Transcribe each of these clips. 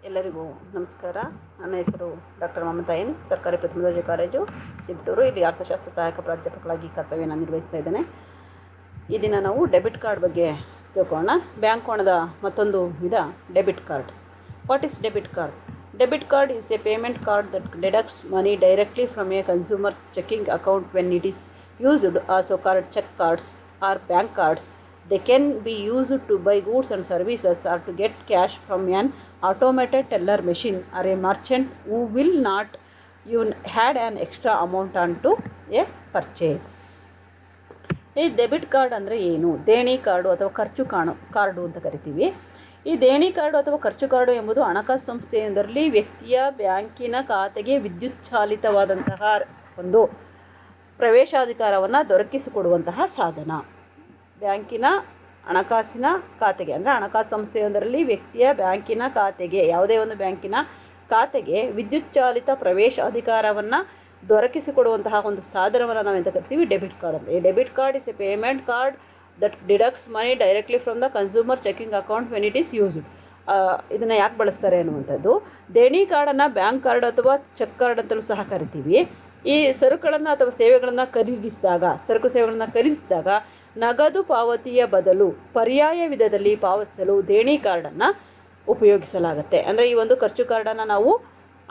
ಎಲ್ಲರಿಗೂ ನಮಸ್ಕಾರ. ನನ್ನ ಹೆಸರು ಡಾಕ್ಟರ್ ಮಮತಾ ಎನ್, ಸರ್ಕಾರಿ ಪ್ರಥಮ ದರ್ಜೆ ಕಾಲೇಜು ಚಿತ್ತೂರು. ಇಲ್ಲಿ ಅರ್ಥಶಾಸ್ತ್ರ ಸಹಾಯಕ ಪ್ರಾಧ್ಯಾಪಕರಾಗಿ ಕರ್ತವ್ಯನ ನಿರ್ವಹಿಸ್ತಾ ಇದ್ದೇನೆ. ಈ ದಿನ ನಾವು ಡೆಬಿಟ್ ಕಾರ್ಡ್ ಬಗ್ಗೆ ತಿಳ್ಕೊಳ್ಳೋಣ. ಬ್ಯಾಂಕ್ ಹಣದ ಮತ್ತೊಂದು ವಿಧ debit card. What is debit card? Debit card is a payment card that deducts money directly from a consumer's checking account when it is used, also called check cards or bank cards. They can be used to buy goods and services or to get cash from an automated teller machine or a merchant who will not even add an extra amount onto a purchase. ಈ debit card ಅಂದರೆ ಏನು? ದೇಣಿ card ಅಥವಾ ಖರ್ಚು card ಅಂತ ಕರಿತೀವಿ. ಈ ದೇಣಿ ಕಾರ್ಡು ಅಥವಾ ಖರ್ಚು ಕಾರ್ಡು ಎಂಬುದು ಹಣಕಾಸು ಸಂಸ್ಥೆಯೊಂದರಲ್ಲಿ ವ್ಯಕ್ತಿಯ ಬ್ಯಾಂಕಿನ ಖಾತೆಗೆ ವಿದ್ಯುತ್ ಚಾಲಿತವಾದಂತಹ ಒಂದು ಪ್ರವೇಶಾಧಿಕಾರವನ್ನು ದೊರಕಿಸಿಕೊಡುವಂತಹ ಸಾಧನ. ಬ್ಯಾಂಕಿನ ಹಣಕಾಸಿನ ಖಾತೆಗೆ ಅಂದರೆ ಹಣಕಾಸು ಸಂಸ್ಥೆಯೊಂದರಲ್ಲಿ ವ್ಯಕ್ತಿಯ ಬ್ಯಾಂಕಿನ ಖಾತೆಗೆ, ಯಾವುದೇ ಒಂದು ಬ್ಯಾಂಕಿನ ಖಾತೆಗೆ ವಿದ್ಯುತ್ ಚಾಲಿತ ಪ್ರವೇಶಾಧಿಕಾರವನ್ನು ದೊರಕಿಸಿಕೊಡುವಂತಹ ಒಂದು ಸಾಧನವನ್ನು ನಾವು ಎಂತ ಕರಿತೀವಿ? ಡೆಬಿಟ್ ಕಾರ್ಡ್ ಅಂತ. ಈ debit card is a payment card that deducts money directly from the consumer checking account when it is used. ಇದನ್ನು ಯಾಕೆ ಬಳಸ್ತಾರೆ ಅನ್ನುವಂಥದ್ದು. ದೇಣಿ ಕಾರ್ಡನ್ನು ಬ್ಯಾಂಕ್ ಕಾರ್ಡ್ ಅಥವಾ ಚೆಕ್ ಕಾರ್ಡ್ ಅಂತಲೂ ಸಹ ಕರಿತೀವಿ. ಈ ಸರಕುಗಳನ್ನು ಅಥವಾ ಸೇವೆಗಳನ್ನು ಸರಕು ಸೇವೆಗಳನ್ನು ಖರೀದಿಸಿದಾಗ ನಗದು ಪಾವತಿಯ ಬದಲು ಪರ್ಯಾಯ ವಿಧದಲ್ಲಿ ಪಾವತಿಸಲು ದೇಣಿ ಕಾರ್ಡನ್ನು ಉಪಯೋಗಿಸಲಾಗುತ್ತೆ. ಅಂದರೆ ಈ ಒಂದು ಖರ್ಚು ಕಾರ್ಡನ್ನು ನಾವು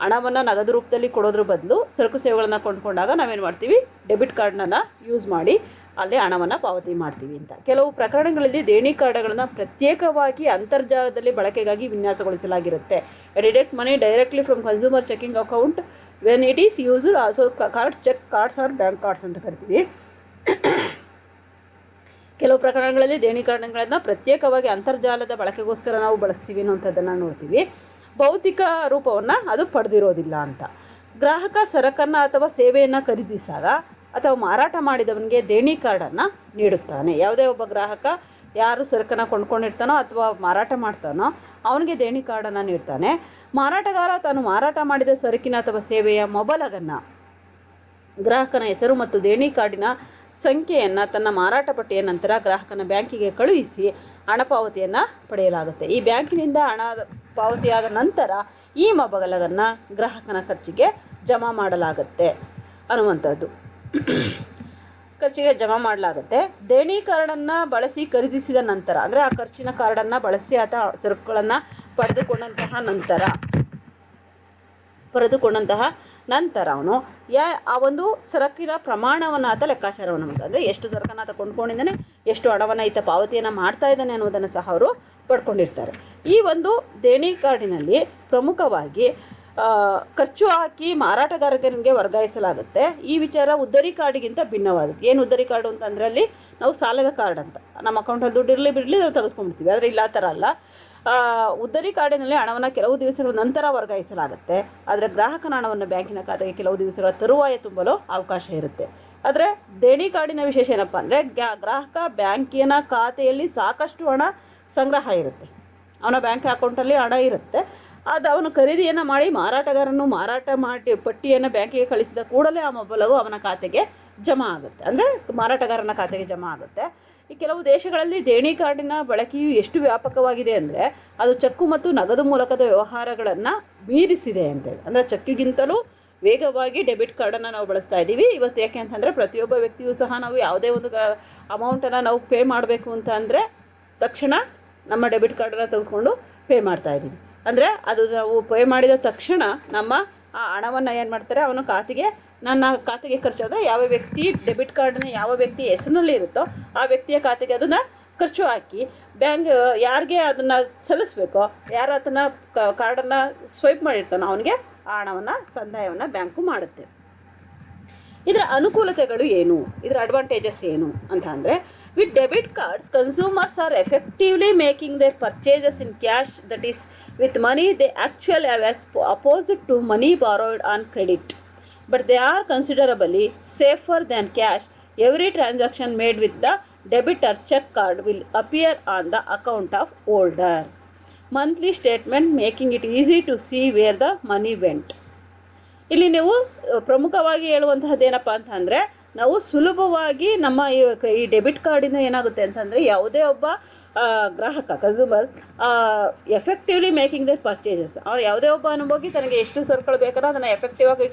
ಹಣವನ್ನು ನಗದು ರೂಪದಲ್ಲಿ ಕೊಡೋದ್ರ ಬದಲು ಸರಕು ಸೇವೆಗಳನ್ನು ಕೊಂಡ್ಕೊಂಡಾಗ ನಾವೇನು ಮಾಡ್ತೀವಿ? ಡೆಬಿಟ್ ಕಾರ್ಡ್ನ ಯೂಸ್ ಮಾಡಿ ಅಲ್ಲಿ ಹಣವನ್ನು ಪಾವತಿ ಮಾಡ್ತೀವಿ ಅಂತ. ಕೆಲವು ಪ್ರಕರಣಗಳಲ್ಲಿ ದೇಣಿ ಕಾರ್ಡ್ಗಳನ್ನು ಪ್ರತ್ಯೇಕವಾಗಿ ಅಂತರ್ಜಾಲದಲ್ಲಿ ಬಳಕೆಗಾಗಿ ವಿನ್ಯಾಸಗೊಳಿಸಲಾಗಿರುತ್ತೆ. Deduct money directly from consumer checking account when it is used, also card check cards are bank cards ಅಂತ ಕರಿತೀವಿ. ಕೆಲವು ಪ್ರಕರಣಗಳಲ್ಲಿ ದೇಣಿ ಕಾರ್ಡ್ಗಳನ್ನು ಪ್ರತ್ಯೇಕವಾಗಿ ಅಂತರ್ಜಾಲದ ಬಳಕೆಗೋಸ್ಕರ ನಾವು ಬಳಸ್ತೀವಿ ಅನ್ನೋಂಥದ್ದನ್ನು ನೋಡ್ತೀವಿ. ಭೌತಿಕ ರೂಪವನ್ನು ಅದು ಪಡೆದಿರೋದಿಲ್ಲ ಅಂತ. ಗ್ರಾಹಕ ಸರಕನ್ನು ಅಥವಾ ಸೇವೆಯನ್ನು ಖರೀದಿಸಿದಾಗ ಅಥವಾ ಮಾರಾಟ ಮಾಡಿದವನಿಗೆ ದೇಣಿ ಕಾರ್ಡನ್ನು ನೀಡುತ್ತಾನೆ. ಯಾವುದೇ ಒಬ್ಬ ಗ್ರಾಹಕ ಯಾರು ಸರಕನ್ನು ಕೊಂಡ್ಕೊಂಡಿರ್ತಾನೋ ಅಥವಾ ಮಾರಾಟ ಮಾಡ್ತಾನೋ ಅವನಿಗೆ ದೇಣಿ ಕಾರ್ಡನ್ನು ನೀಡ್ತಾನೆ. ಮಾರಾಟಗಾರ ತಾನು ಮಾರಾಟ ಮಾಡಿದ ಸರಕಿನ ಅಥವಾ ಸೇವೆಯ ಮೊಬಲಗನ್ನು, ಗ್ರಾಹಕನ ಹೆಸರು ಮತ್ತು ದೇಣಿ ಕಾರ್ಡಿನ ಸಂಖ್ಯೆಯನ್ನು ತನ್ನ ಮಾರಾಟ ಪಟ್ಟಿಯ ನಂತರ ಗ್ರಾಹಕನ ಬ್ಯಾಂಕಿಗೆ ಕಳುಹಿಸಿ ಹಣ ಪಾವತಿಯನ್ನು ಪಡೆಯಲಾಗುತ್ತೆ. ಈ ಬ್ಯಾಂಕಿನಿಂದ ಹಣ ಪಾವತಿಯಾದ ನಂತರ ಈ ಮೊಬಲಗನ್ನು ಗ್ರಾಹಕನ ಖರ್ಚಿಗೆ ಜಮಾ ಮಾಡಲಾಗುತ್ತೆ ಅನ್ನುವಂಥದ್ದು. ಖರ್ಚಿಗೆ ಜಮಾ ಮಾಡಲಾಗುತ್ತೆ. ದೇಣಿ ಕಾರ್ಡನ್ನು ಬಳಸಿ ಖರೀದಿಸಿದ ನಂತರ, ಅಂದರೆ ಆ ಖರ್ಚಿನ ಕಾರ್ಡನ್ನು ಬಳಸಿ ಅಥವಾ ಸರಕುಗಳನ್ನು ಪಡೆದುಕೊಂಡಂತಹ ನಂತರ ಅವನು ಆ ಒಂದು ಸರಕಿನ ಪ್ರಮಾಣವನ್ನು ಆತ ಲೆಕ್ಕಾಚಾರವನ್ನು ಮಾಡ್ತಾರೆ. ಅಂದರೆ ಎಷ್ಟು ಸರಕನ್ನು ಆತ ಕೊಂಡ್ಕೊಂಡಿದ್ದಾನೆ, ಎಷ್ಟು ಹಣವನ್ನು ಈತ ಪಾವತಿಯನ್ನು ಮಾಡ್ತಾ ಇದ್ದಾನೆ ಅನ್ನೋದನ್ನು ಸಹ ಅವರು ಪಡ್ಕೊಂಡಿರ್ತಾರೆ. ಈ ಒಂದು ದೇಣಿ ಕಾರ್ಡಿನಲ್ಲಿ ಪ್ರಮುಖವಾಗಿ ಖರ್ಚು ಹಾಕಿ ಮಾರಾಟಗಾರನಿಗೆ ವರ್ಗಾಯಿಸಲಾಗುತ್ತೆ. ಈ ವಿಚಾರ ಉದ್ದರಿ ಕಾರ್ಡಿಗಿಂತ ಭಿನ್ನವಾದದ್ದು. ಏನು ಉದ್ದರಿ ಕಾರ್ಡು ಅಂತಂದರೆ ಅಲ್ಲಿ ನಾವು ಸಾಲದ ಕಾರ್ಡ್ ಅಂತ, ನಮ್ಮ ಅಕೌಂಟಲ್ಲಿ ದುಡ್ಡು ಇರಲಿ ಬಿಡಲಿ ನಾವು ತೆಗೆದುಕೊಂಡ್ಬಿಡ್ತೀವಿ. ಆದರೆ ಇಲ್ಲ ಆ ಥರ ಅಲ್ಲ. ಉದ್ದರಿ ಕಾರ್ಡಿನಲ್ಲಿ ಹಣವನ್ನು ಕೆಲವು ದಿವಸಗಳ ನಂತರ ವರ್ಗಾಯಿಸಲಾಗುತ್ತೆ. ಆದರೆ ಗ್ರಾಹಕನ ಹಣವನ್ನು ಬ್ಯಾಂಕಿನ ಖಾತೆಗೆ ಕೆಲವು ದಿವಸಗಳ ತರುವಾಯ ತುಂಬಲು ಅವಕಾಶ ಇರುತ್ತೆ. ಆದರೆ ದೇಣಿ ಕಾರ್ಡಿನ ವಿಶೇಷ ಏನಪ್ಪ ಅಂದರೆ ಗ್ರಾಹಕ ಬ್ಯಾಂಕಿನ ಖಾತೆಯಲ್ಲಿ ಸಾಕಷ್ಟು ಹಣ ಸಂಗ್ರಹ ಇರುತ್ತೆ. ಅವನ ಬ್ಯಾಂಕ್ ಅಕೌಂಟಲ್ಲಿ ಹಣ ಇರುತ್ತೆ. ಅದು ಅವನು ಖರೀದಿಯನ್ನು ಮಾಡಿ ಮಾರಾಟಗಾರನು ಮಾರಾಟ ಮಾಡಿ ಪಟ್ಟಿಯನ್ನು ಬ್ಯಾಂಕಿಗೆ ಕಳಿಸಿದ ಕೂಡಲೇ ಆ ಮೊಬಲಗು ಅವನ ಖಾತೆಗೆ ಜಮಾ ಆಗುತ್ತೆ, ಅಂದರೆ ಮಾರಾಟಗಾರನ ಖಾತೆಗೆ ಜಮಾ ಆಗುತ್ತೆ. ಈ ಕೆಲವು ದೇಶಗಳಲ್ಲಿ ದೇಣಿ ಕಾರ್ಡಿನ ಬಳಕೆಯು ಎಷ್ಟು ವ್ಯಾಪಕವಾಗಿದೆ ಅಂದರೆ ಅದು ಚೆಕ್ಕು ಮತ್ತು ನಗದು ಮೂಲಕದ ವ್ಯವಹಾರಗಳನ್ನು ಮೀರಿಸಿದೆ ಅಂತೇಳಿ. ಅಂದರೆ ಚೆಕ್ಕಿಗಿಂತಲೂ ವೇಗವಾಗಿ ಡೆಬಿಟ್ ಕಾರ್ಡನ್ನು ನಾವು ಬಳಸ್ತಾ ಇದ್ದೀವಿ ಇವತ್ತು. ಯಾಕೆ ಅಂತಂದರೆ ಪ್ರತಿಯೊಬ್ಬ ವ್ಯಕ್ತಿಯೂ ಸಹ ನಾವು ಯಾವುದೇ ಒಂದು ಅಮೌಂಟನ್ನು ನಾವು ಪೇ ಮಾಡಬೇಕು ಅಂತ ಅಂದರೆ ತಕ್ಷಣ ನಮ್ಮ ಡೆಬಿಟ್ ಕಾರ್ಡನ್ನು ತೆಗೆದುಕೊಂಡು ಪೇ ಮಾಡ್ತಾಯಿದ್ದೀವಿ. ಅಂದರೆ ಅದು ನಾವು ಪೇ ಮಾಡಿದ ತಕ್ಷಣ ನಮ್ಮ ಆ ಹಣವನ್ನು ಏನು ಮಾಡ್ತಾರೆ, ಅವನ ನನ್ನ ಖಾತೆಗೆ ಖರ್ಚಾದರೆ ಯಾವ ವ್ಯಕ್ತಿ ಡೆಬಿಟ್ ಕಾರ್ಡನ್ನ ಯಾವ ವ್ಯಕ್ತಿ ಹೆಸರಿನಲ್ಲಿ ಇರುತ್ತೋ ಆ ವ್ಯಕ್ತಿಯ ಖಾತೆಗೆ ಅದನ್ನು ಖರ್ಚು ಹಾಕಿ ಬ್ಯಾಂಕ್ ಯಾರಿಗೆ ಅದನ್ನು ಸಲ್ಲಿಸಬೇಕೋ, ಯಾರು ಅದನ್ನು ಕಾರ್ಡನ್ನು ಸ್ವೈಪ್ ಮಾಡಿರ್ತಾನೋ ಅವನಿಗೆ ಆ ಹಣವನ್ನು ಸಂದಾಯವನ್ನು ಬ್ಯಾಂಕು ಮಾಡುತ್ತೆ. ಇದರ ಅನುಕೂಲತೆಗಳು ಏನು, ಇದರ ಅಡ್ವಾಂಟೇಜಸ್ ಏನು ಅಂತ ಅಂದರೆ, with debit cards consumers are effectively making their purchases in cash, that is with money they actually have, as opposed to money borrowed on credit, but they are considerably safer than cash. Every transaction made with the debit or check card will appear on the account of holder monthly statement, making it easy to see where the money went. ಇಲ್ಲಿ ನೀವು ಪ್ರಮುಖವಾಗಿ ಹೇಳುವಂತಹದ್ದು ಏನಪ್ಪ ಅಂತಂದರೆ, ನಾವು ಸುಲಭವಾಗಿ ನಮ್ಮ ಈ debit ಕಾರ್ಡಿಂದ ಏನಾಗುತ್ತೆ ಅಂತಂದರೆ ಯಾವುದೇ ಒಬ್ಬ ಗ್ರಾಹಕ consumer effectively making their purchases. ಅವ್ರು ಯಾವುದೇ ಒಬ್ಬ ಅನುಭೋಗಿ ತನಗೆ ಎಷ್ಟು ಸರಕುಗಳು ಬೇಕಾರೋ ಅದನ್ನು ಎಫೆಕ್ಟಿವ್ ಆಗಿ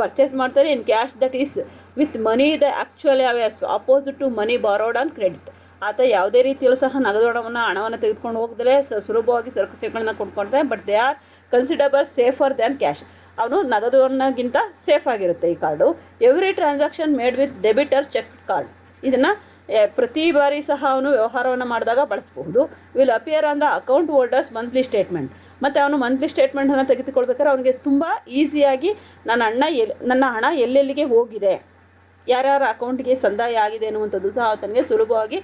ಪರ್ಚೇಸ್ ಮಾಡ್ತಾರೆ in cash that is with money the actually opposite to money borrowed on credit. ಆತ ಯಾವುದೇ ರೀತಿಯಲ್ಲೂ ಸಹ ನಗದು ಹಣವನ್ನು ತೆಗೆದುಕೊಂಡು ಹೋಗದಲೇ ಸುಲಭವಾಗಿ ಸರಕು ಸೇವೆಗಳನ್ನ ಕೊಂಡ್ಕೊಳ್ತಾರೆ. But they are considerable safer than cash. ಅವನು ನಗದು ಹಣಗಿಂತ ಸೇಫ್ ಆಗಿರುತ್ತೆ ಈ card. Every transaction made with debit or check card. ಇದನ್ನು ಪ್ರತಿ ಬಾರಿ ಸಹ ಅವನು ವ್ಯವಹಾರವನ್ನು ಮಾಡಿದಾಗ ಬಳಸಬಹುದು. Will appear on the account holder's monthly statement. ಮತ್ತು ಅವನು ಮಂತ್ಲಿ ಸ್ಟೇಟ್ಮೆಂಟನ್ನು ತೆಗೆದುಕೊಳ್ಬೇಕಾದ್ರೆ ಅವನಿಗೆ ತುಂಬ ಈಸಿಯಾಗಿ ನನ್ನ ಹಣ ಎಲ್ಲೆಲ್ಲಿಗೆ ಹೋಗಿದೆ, ಯಾರ್ಯಾರ ಅಕೌಂಟ್ಗೆ ಸಂದಾಯ ಆಗಿದೆ ಅನ್ನುವಂಥದ್ದು ಸಹ ಆತನಿಗೆ ಸುಲಭವಾಗಿ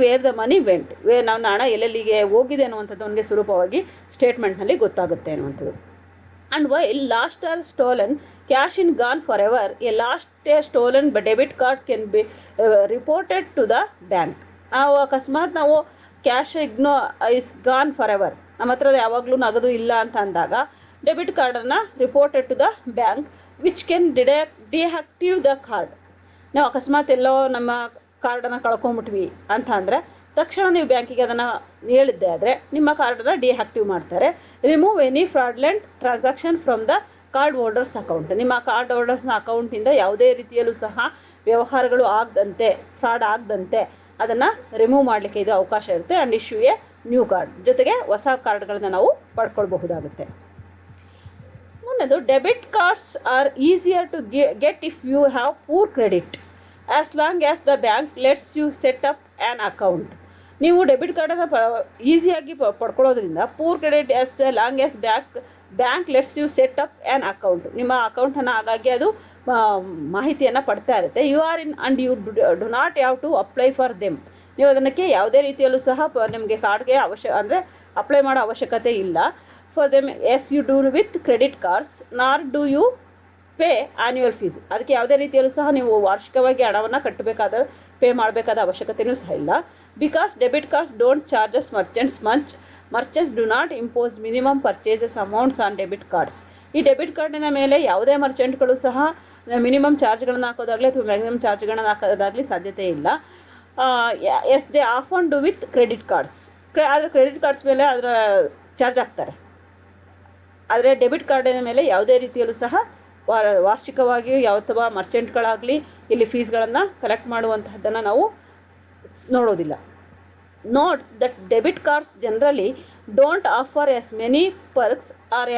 ವೇರ್ ದ ಮನಿ ವೆಂಟ್, ನನ್ನ ಹಣ ಎಲ್ಲೆಲ್ಲಿಗೆ ಹೋಗಿದೆ ಅನ್ನುವಂಥದ್ದು ಅವನಿಗೆ ಸುಲಭವಾಗಿ ಸ್ಟೇಟ್ಮೆಂಟ್ನಲ್ಲಿ ಗೊತ್ತಾಗುತ್ತೆ ಅನ್ನುವಂಥದ್ದು. And while lost or stolen cash in gone for ever, a lost stolen debit card can be reported to the bank. ನಾವು ಅಕಸ್ಮಾತ್ ನಾವು cash is gone for ever, ನಮ್ಮ ಹತ್ರ ಯಾವಾಗಲೂ ನಗದು ಇಲ್ಲ ಅಂತ ಅಂದಾಗ ಡೆಬಿಟ್ ಕಾರ್ಡನ್ನು reported to the bank which can deactive the card. ನಾವು ಅಕಸ್ಮಾತ್ ಎಲ್ಲೋ ನಮ್ಮ ಕಾರ್ಡನ್ನು ಕಳ್ಕೊಂಬಿಟ್ವಿ ಅಂತ ಅಂದರೆ ತಕ್ಷಣ ನೀವು ಬ್ಯಾಂಕಿಗೆ ಅದನ್ನು ಹೇಳಿದ್ದೆ ಆದರೆ ನಿಮ್ಮ ಕಾರ್ಡನ್ನು ಡಿಆಕ್ಟಿವ್ ಮಾಡ್ತಾರೆ. Remove any fraudulent transaction from the card holder's account. ನಿಮ್ಮ ಕಾರ್ಡ್ ಹೋಲ್ಡರ್ಸ್ನ ಅಕೌಂಟಿಂದ ಯಾವುದೇ ರೀತಿಯಲ್ಲೂ ಸಹ ವ್ಯವಹಾರಗಳು ಆಗದಂತೆ, ಫ್ರಾಡ್ ಆಗದಂತೆ ಅದನ್ನು ರಿಮೂವ್ ಮಾಡಲಿಕ್ಕೆ ಇದು ಅವಕಾಶ ಇರುತ್ತೆ. And issue a new card, ಜೊತೆಗೆ ಹೊಸ ಕಾರ್ಡ್ಗಳನ್ನ ನಾವು ಪಡ್ಕೊಳ್ಬಹುದಾಗುತ್ತೆ. ಮುಂದೆದು debit cards are easier to get if you have poor credit as long as the bank lets you set up an account. ನೀವು ಡೆಬಿಟ್ ಕಾರ್ಡನ್ನು ಈಸಿಯಾಗಿ ಪಡ್ಕೊಳ್ಳೋದ್ರಿಂದ poor credit as the long as bank lets you set up an account. ನಿಮ್ಮ ಅಕೌಂಟನ್ನು ಹಾಗಾಗಿ ಅದು ಮಾಹಿತಿಯನ್ನು ಪಡ್ತಾ ಇರುತ್ತೆ. You are in and you do not have to apply for them. ನೀವು ಅದಕ್ಕೆ ಯಾವುದೇ ರೀತಿಯಲ್ಲೂ ಸಹ ನಿಮಗೆ ಕಾರ್ಡ್ಗೆ ಅಪ್ಲೈ ಮಾಡೋ ಅವಶ್ಯಕತೆ ಇಲ್ಲ. For them as you do with credit cards nor do you pay annual fees. ಅದಕ್ಕೆ ಯಾವುದೇ ರೀತಿಯಲ್ಲೂ ಸಹ ನೀವು ವಾರ್ಷಿಕವಾಗಿ ಹಣವನ್ನು ಪೇ ಮಾಡಬೇಕಾದ ಅವಶ್ಯಕತೆಯೂ ಸಹ ಇಲ್ಲ. Because debit cards don't charges merchants do not impose minimum purchases amounts on debit cards. ಈ ಡೆಬಿಟ್ ಕಾರ್ಡಿನ ಮೇಲೆ ಯಾವುದೇ ಮರ್ಚೆಂಟ್ಗಳು ಸಹ ಮಿನಿಮಮ್ ಚಾರ್ಜ್ಗಳನ್ನು ಹಾಕೋದಾಗಲಿ ಅಥವಾ ಮ್ಯಾಕ್ಸಿಮಮ್ ಚಾರ್ಜ್ಗಳನ್ನು ಹಾಕೋದಾಗಲಿ ಸಾಧ್ಯತೆ ಇಲ್ಲ. As they often do with credit cards. ಆದರೆ ಕ್ರೆಡಿಟ್ ಕಾರ್ಡ್ಸ್ ಮೇಲೆ ಅದರ ಚಾರ್ಜ್ ಹಾಕ್ತಾರೆ. ಆದರೆ ಡೆಬಿಟ್ ಕಾರ್ಡಿನ ಮೇಲೆ ಯಾವುದೇ ರೀತಿಯಲ್ಲೂ ಸಹ ವಾರ್ಷಿಕವಾಗಿ ಅಥವಾ ಮರ್ಚೆಂಟ್ಗಳಾಗಲಿ ಇಲ್ಲಿ ಫೀಸ್ಗಳನ್ನು ಕಲೆಕ್ಟ್ ಮಾಡುವಂತಹದ್ದನ್ನು ನಾವು ನೋಡೋದಿಲ್ಲ. Note that debit cards generally don't offer as many perks or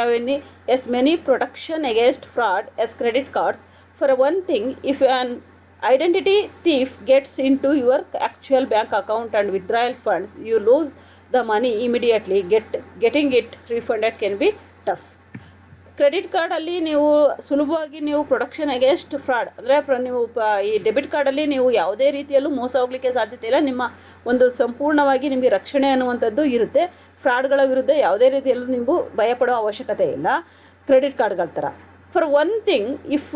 as many protection against fraud as credit cards. For one thing, if an identity thief gets into your actual bank account and withdrawal funds, you lose the money immediately. Getting it refunded can be tough. Credit ಕಾರ್ಡಲ್ಲಿ ನೀವು ಸುಲಭವಾಗಿ ನೀವು protection against fraud ಅಂದರೆ ನೀವು ಈ debit ಕಾರ್ಡಲ್ಲಿ ನೀವು ಯಾವುದೇ ರೀತಿಯಲ್ಲೂ ಮೋಸ ಹೋಗಲಿಕ್ಕೆ ಸಾಧ್ಯತೆ ಇಲ್ಲ. ನಿಮ್ಮ ಒಂದು ಸಂಪೂರ್ಣವಾಗಿ ನಿಮಗೆ ರಕ್ಷಣೆ ಅನ್ನುವಂಥದ್ದು ಇರುತ್ತೆ. ಫ್ರಾಡ್ಗಳ ವಿರುದ್ಧ ಯಾವುದೇ ರೀತಿಯಲ್ಲೂ ನೀವು ಭಯಪಡೋ ಅವಶ್ಯಕತೆ ಇಲ್ಲ ಕ್ರೆಡಿಟ್ ಕಾರ್ಡ್ಗಳ ಥರ. For one thing, if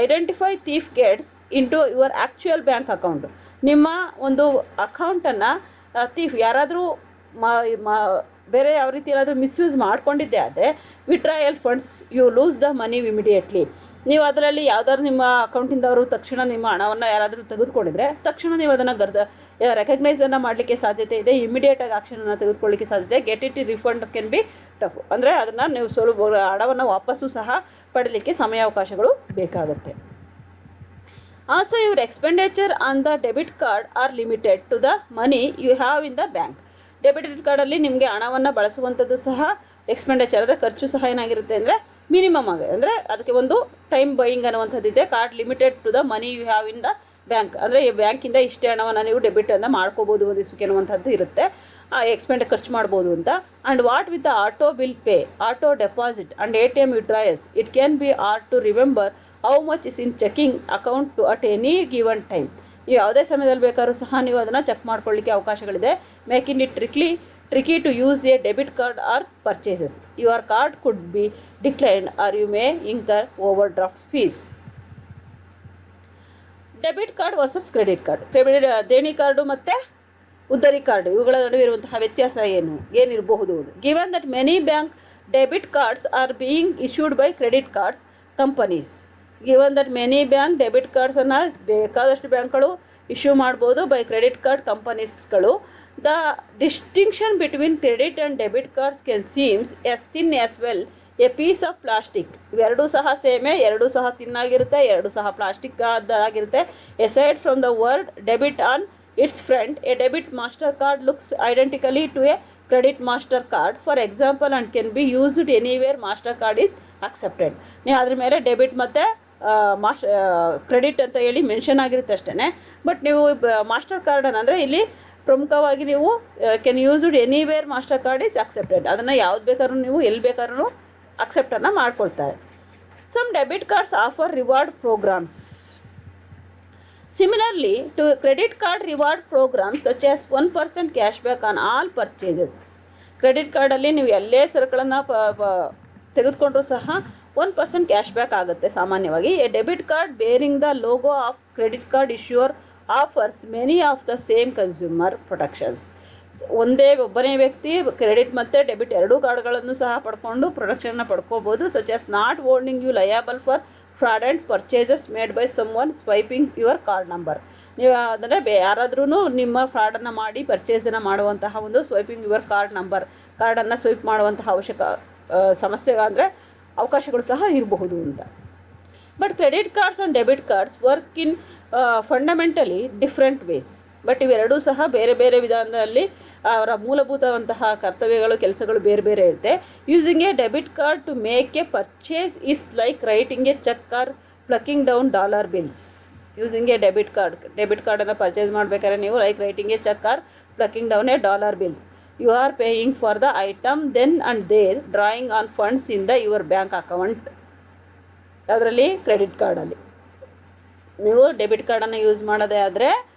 identify thief gets into your actual bank account, ನಿಮ್ಮ ಒಂದು ಅಕೌಂಟನ್ನು ಥೀಫ್ ಯಾರಾದರೂ ಬೇರೆ ಯಾವ ರೀತಿ ಏನಾದರೂ ಮಿಸ್ಯೂಸ್ ಮಾಡ್ಕೊಂಡಿದ್ದೆ ಆದರೆ withdrawal funds you lose the money immediately. ನೀವು ಅದರಲ್ಲಿ ಯಾವುದಾದ್ರು ನಿಮ್ಮ ಅಕೌಂಟಿಂದವರು ತಕ್ಷಣ ನಿಮ್ಮ ಹಣವನ್ನು ಯಾರಾದರೂ ತೆಗೆದುಕೊಂಡಿದ್ರೆ ತಕ್ಷಣ ನೀವು ಅದನ್ನು ರೆಕಗ್ನೈಸನ್ನು ಮಾಡಲಿಕ್ಕೆ ಸಾಧ್ಯತೆ ಇದೆ. ಇಮಿಡಿಯೇಟಾಗಿ ಆ್ಯಕ್ಷನನ್ನು ತೆಗೆದುಕೊಳ್ಳಲಿಕ್ಕೆ ಸಾಧ್ಯತೆ. Get it refund can be tough. ಅಂದರೆ ಅದನ್ನು ನೀವು ಹಣವನ್ನು ವಾಪಸ್ಸು ಸಹ ಪಡೀಲಿಕ್ಕೆ ಸಮಯಾವಕಾಶಗಳು ಬೇಕಾಗುತ್ತೆ. Also your expenditure on the debit card are limited to the money you have in the bank. Debit ಕಾರ್ಡಲ್ಲಿ ನಿಮಗೆ ಹಣವನ್ನು ಬಳಸುವಂಥದ್ದು ಸಹ ಎಕ್ಸ್ಪೆಂಡಿಚರ್ ಅಂದರೆ ಖರ್ಚು ಸಹ ಏನಾಗಿರುತ್ತೆ ಅಂದರೆ ಮಿನಿಮಮ್ ಆಗಿ, ಅಂದರೆ ಅದಕ್ಕೆ ಒಂದು ಟೈಮ್ ಬೈಯಿಂಗ್ ಅನ್ನುವಂಥದ್ದಿದೆ. Card limited to the money you have in the bank, ಅಂದರೆ ಈ ಬ್ಯಾಂಕಿಂದ ಇಷ್ಟೇ ಹಣವನ್ನು ನೀವು ಡೆಬಿಟನ್ನು ಮಾಡ್ಕೋಬೋದು ದಿವಸಕ್ಕೆ ಅನ್ನುವಂಥದ್ದು ಇರುತ್ತೆ. ಖರ್ಚು ಮಾಡ್ಬೋದು ಅಂತ. And what with the auto bill pay, auto deposit and ATM withdrawals, it can be hard to remember how much is in checking account to at any given time. ನೀವು ಯಾವುದೇ ಸಮಯದಲ್ಲಿ ಬೇಕಾದ್ರೂ ಸಹ ನೀವು ಅದನ್ನು ಚೆಕ್ ಮಾಡ್ಕೊಳ್ಳಿಕ್ಕೆ ಅವಕಾಶಗಳಿದೆ. Making it tricky to use a debit card or purchases. Your card could be declined or you may incur overdraft fees. Debit card versus credit card. ದೇಣಿ ಕಾರ್ಡು ಮತ್ತು ಉದ್ದರಿ ಕಾರ್ಡು ಇವುಗಳ ನಡುವೆ ಇರುವಂತಹ ವ್ಯತ್ಯಾಸ ಏನಿರಬಹುದು? Given that many bank debit cards are being issued by credit cards companies. Given that many bank debit ಕಾರ್ಡ್ಸನ್ನು ಬೇಕಾದಷ್ಟು ಬ್ಯಾಂಕ್ಗಳು ಇಶ್ಯೂ ಮಾಡ್ಬೋದು ಬೈ ಕ್ರೆಡಿಟ್ ಕಾರ್ಡ್ ಕಂಪನೀಸ್ಗಳು. The distinction between credit and debit cards can seems as thin as well a piece of plastic. ಇವೆರಡೂ ಸಹ ಸೇಮೆ, ಎರಡೂ ಸಹ ತಿನ್ನಾಗಿರುತ್ತೆ, ಎರಡೂ ಸಹ ಪ್ಲಾಸ್ಟಿಕ್ ಆಗಿರುತ್ತೆ. Aside from the word debit on its front, a debit master card looks identically to a credit master card, for example, and can be used anywhere master card is accepted. ನೀವು ಅದ್ರ ಮೇಲೆ debit ಮತ್ತು credit ಅಂತ ಹೇಳಿ mention ಆಗಿರುತ್ತೆ ಅಷ್ಟೇ. But ನೀವು master ಕಾರ್ಡನ್ನು ಅಂದರೆ ಇಲ್ಲಿ ಪ್ರಮುಖವಾಗಿ ನೀವು can used anywhere Mastercard is accepted, ಅದನ್ನು ಯಾವ್ದು ಬೇಕಾದ್ರೂ ನೀವು ಎಲ್ಲಿ ಬೇಕಾದ್ರೂ ಅಕ್ಸೆಪ್ಟನ್ನು ಮಾಡ್ಕೊಳ್ತಾರೆ. Some debit cards offer reward programmes. Similarly to credit card reward programs such as 1% cashback on all purchases. Credit ಕಾರ್ಡಲ್ಲಿ ನೀವು ಎಲ್ಲೇ ಸರಕುಗಳನ್ನು ತೆಗೆದುಕೊಂಡ್ರೂ ಸಹ 1% ಕ್ಯಾಶ್ಬ್ಯಾಕ್ ಆಗುತ್ತೆ ಸಾಮಾನ್ಯವಾಗಿ. A debit card bearing the logo of credit card issuer offers many of the same consumer protections. ಒಬ್ಬನೇ ವ್ಯಕ್ತಿ credit ಮತ್ತು ಡೆಬಿಟ್ ಎರಡೂ ಕಾರ್ಡ್ಗಳನ್ನು ಸಹ ಪಡ್ಕೊಂಡು ಪ್ರೊಟೆಕ್ಷನ್ನ ಪಡ್ಕೋಬೋದು. Such as not holding you liable for fraudulent purchases made by someone swiping your card number. ನೀವು ಅಂದರೆ ಯಾರಾದ್ರೂ ನಿಮ್ಮ ಫ್ರಾಡನ್ನು ಮಾಡಿ ಪರ್ಚೇಸನ್ನು ಮಾಡುವಂತಹ ಒಂದು ಸ್ವೈಪಿಂಗ್ ಯುವರ್ ಕಾರ್ಡನ್ನು ಸ್ವೈಪ್ ಮಾಡುವಂತಹ ಸಮಸ್ಯೆ ಅಂದರೆ ಅವಕಾಶಗಳು ಸಹ ಇರಬಹುದು ಅಂತ. But credit cards and debit cards work in fundamentally different ways. But ಇವೆರಡೂ ಸಹ ಬೇರೆ ಬೇರೆ ವಿಧಾನದಲ್ಲಿ ಅವರ ಮೂಲಭೂತವಂತಹ ಕರ್ತವ್ಯಗಳು ಕೆಲಸಗಳು ಬೇರೆ ಬೇರೆ ಇರುತ್ತೆ. Using a debit card to make a purchase is like writing a cheque or plucking down dollar bills. Using a debit ಕಾರ್ಡನ್ನು ಪರ್ಚೇಸ್ ಮಾಡಬೇಕಾದ್ರೆ ನೀವು like writing a cheque or plucking down a dollar bills. You are paying for the item then and there drawing on funds in the your bank account. ಅದರಲ್ಲಿ credit ಕಾರ್ಡಲ್ಲಿ ನೀವು debit ಕಾರ್ಡನ್ನು use ಮಾಡೋದೇ ಆದರೆ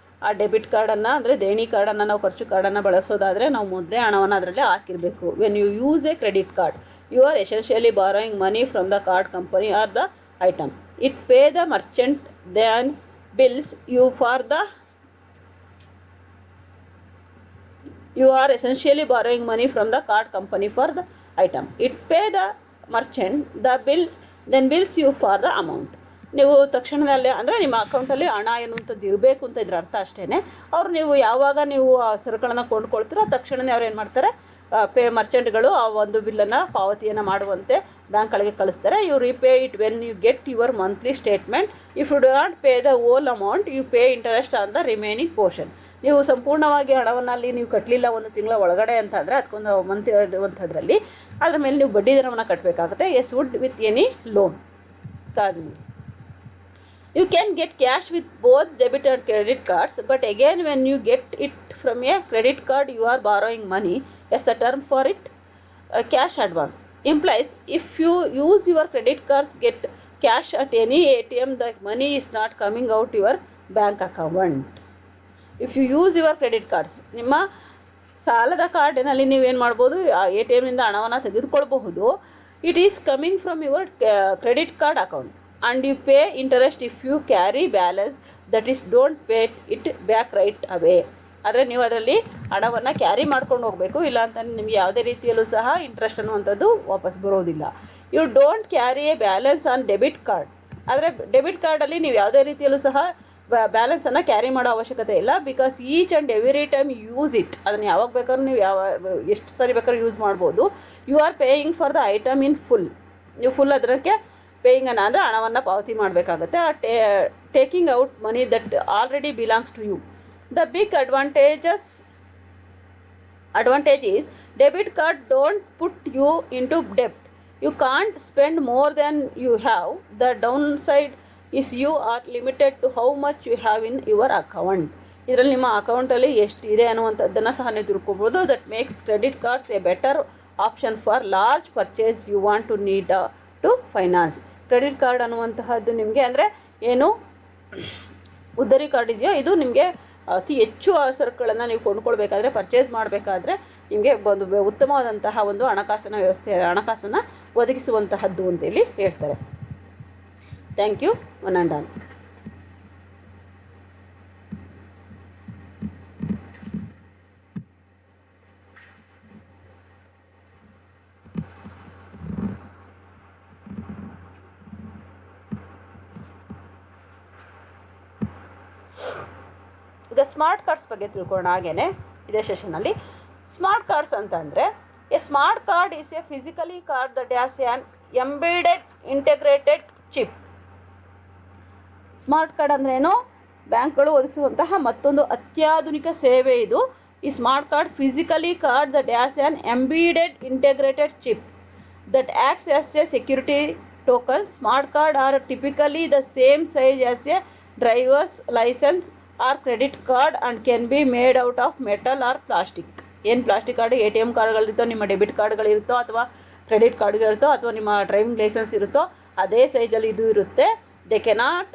ಆ debit ಕಾರ್ಡನ್ನು ಅಂದರೆ ದೇಣಿ ಕಾರ್ಡನ್ನು ನಾವು ಖರ್ಚು ಕಾರ್ಡನ್ನು ಬಳಸೋದಾದರೆ ನಾವು ಮೊದಲೇ ಹಣವನ್ನು ಅದರಲ್ಲಿ ಹಾಕಿರಬೇಕು. When you use a credit card you are essentially borrowing money from the card company or the item. It pay the merchant then bills you for the you are essentially borrowing money from the card company for the item. It pay the merchant the bills then bills you for the amount. ನೀವು ತಕ್ಷಣದಲ್ಲೇ ಅಂದರೆ ನಿಮ್ಮ ಅಕೌಂಟಲ್ಲಿ ಹಣ ಎನ್ನುವಂಥದ್ದು ಇರಬೇಕು ಅಂತ ಇದ್ರ ಅರ್ಥ ಅಷ್ಟೇ. ಅವ್ರು ನೀವು ಯಾವಾಗ ನೀವು ಆ ಸರಕುಗಳನ್ನು ಕೊಂಡ್ಕೊಳ್ತೀರೋ ತಕ್ಷಣವೇ ಅವ್ರು ಏನು ಮಾಡ್ತಾರೆ, ಮರ್ಚೆಂಟ್ಗಳು ಆ ಒಂದು ಬಿಲ್ಲನ್ನು ಪಾವತಿಯನ್ನು ಮಾಡುವಂತೆ ಬ್ಯಾಂಕ್ಗಳಿಗೆ ಕಳಿಸ್ತಾರೆ. You repay it when you get your monthly statement. If you do not pay the whole amount you pay interest on the remaining portion. ನೀವು ಸಂಪೂರ್ಣವಾಗಿ ಹಣವನ್ನು ಅಲ್ಲಿ ನೀವು ಕಟ್ಟಲಿಲ್ಲ ಒಂದು ತಿಂಗಳ ಒಳಗಡೆ ಅಂತಂದರೆ ಅದಕ್ಕೊಂದು ಮಂತ್ ಇರುವಂಥದ್ರಲ್ಲಿ ಅದ್ರ ಮೇಲೆ ನೀವು ಬಡ್ಡಿ ದರವನ್ನು ಕಟ್ಟಬೇಕಾಗುತ್ತೆ. As would with any loan. ಸಾಧ್ಯ you can get cash with both debit and credit cards, but again when you get it from a credit card you are borrowing money as the term for it cash advance implies if you use your credit cards get cash at any ATM the money is not coming out your bank account. If you use your credit cards, ನಿಮ್ಮ ಸಾಲದ ಕಾರ್ಡಿನಲ್ಲಿ ನೀವೇನು ಮಾಡ್ಬೋದು, ಆ ATMನಿಂದ ಹಣವನ್ನು ತೆಗೆದುಕೊಳ್ಬಹುದು. It is coming from your credit card account and you pay interest if you carry balance that is don't pay it back right away. ಆದರೆ ನೀವು ಅದರಲ್ಲಿ ಹಣವನ್ನು ಕ್ಯಾರಿ ಮಾಡ್ಕೊಂಡು ಹೋಗಬೇಕು, ಇಲ್ಲ ಅಂತ ನಿಮಗೆ ಯಾವುದೇ ರೀತಿಯಲ್ಲೂ ಸಹ ಇಂಟ್ರೆಸ್ಟ್ ಅನ್ನುವಂಥದ್ದು ವಾಪಸ್ ಬರೋದಿಲ್ಲ. You don't carry a balance on debit card. ಆದರೆ ಡೆಬಿಟ್ ಕಾರ್ಡಲ್ಲಿ ನೀವು ಯಾವುದೇ ರೀತಿಯಲ್ಲೂ ಸಹ ಬ್ಯಾಲೆನ್ಸನ್ನು ಕ್ಯಾರಿ ಮಾಡೋ ಅವಶ್ಯಕತೆ ಇಲ್ಲ. Because each and every time use it. ಅದನ್ನು ಯಾವಾಗ ಬೇಕಾದ್ರೂ ನೀವು ಎಷ್ಟು ಸರಿ ಬೇಕಾದ್ರೂ ಯೂಸ್ ಮಾಡ್ಬೋದು. You are paying for the item in full. ನೀವು ಫುಲ್ ಅದಕ್ಕೆ ಪೇಯಿಂಗನ್ನು ಅಂದರೆ ಹಣವನ್ನು ಪಾವತಿ ಮಾಡಬೇಕಾಗುತ್ತೆ. Taking out money that already belongs to you. The big advantage is debit card don't put you into debt. You can't spend more than you have. The downside is you are limited to how much you have in your account. ಇದರಲ್ಲಿ ನಿಮ್ಮ ಅಕೌಂಟಲ್ಲಿ ಎಷ್ಟು ಇದೆ ಅನ್ನುವಂಥದ್ದನ್ನು ಸಹ ನೀವು ತಿಳ್ಕೊಬೋದು. That makes credit cards a better option for large purchase you want to need to finance. Credit card ಅನ್ನುವಂತಹದ್ದು ನಿಮಗೆ ಅಂದರೆ ಏನು ಉದ್ದರಿ ಕಾರ್ಡ್ ಇದೆಯೋ ಇದು ನಿಮಗೆ ಅತಿ ಹೆಚ್ಚು ಸರಕುಗಳನ್ನು ನೀವು ಕೊಂಡ್ಕೊಳ್ಬೇಕಾದ್ರೆ ಪರ್ಚೇಸ್ ಮಾಡಬೇಕಾದ್ರೆ ನಿಮಗೆ ಒಂದು ಉತ್ತಮವಾದಂತಹ ಒಂದು ಹಣಕಾಸನ್ನು ಒದಗಿಸುವಂತಹದ್ದು ಅಂತೇಳಿ ಹೇಳ್ತಾರೆ. Thank you. One and all. ಈಗ ಸ್ಮಾರ್ಟ್ ಕಾರ್ಡ್ಸ್ ಬಗ್ಗೆ ತಿಳ್ಕೊಳ್ಳೋಣ. ಹಾಗೇನೆ ಇದೇ ಸೆಷನಲ್ಲಿ. ಸ್ಮಾರ್ಟ್ ಕಾರ್ಡ್ಸ್ ಅಂತಂದರೆ a smart card is a physically card that has an embedded integrated chip. Smart card ಅಂದ್ರೇನು? ಬ್ಯಾಂಕ್ಗಳು ಒದಗಿಸುವಂತಹ ಮತ್ತೊಂದು ಅತ್ಯಾಧುನಿಕ ಸೇವೆ ಇದು. ಈ smart card physically card that has an embedded integrated chip that acts as a security token. Smart card are typically the same size as a driver's license or credit card and can be made out of metal or plastic. ಏನು plastic card, A T M ಕಾರ್ಡ್ಗಳಿರುತ್ತೋ, ನಿಮ್ಮ debit ಕಾರ್ಡ್ಗಳಿರುತ್ತೋ, ಅಥವಾ credit ಕಾರ್ಡ್ಗಳಿರುತ್ತೋ, ಅಥವಾ ನಿಮ್ಮ driving licence ಇರುತ್ತೋ, ಅದೇ ಸೈಜಲ್ಲಿ ಇದು ಇರುತ್ತೆ. They cannot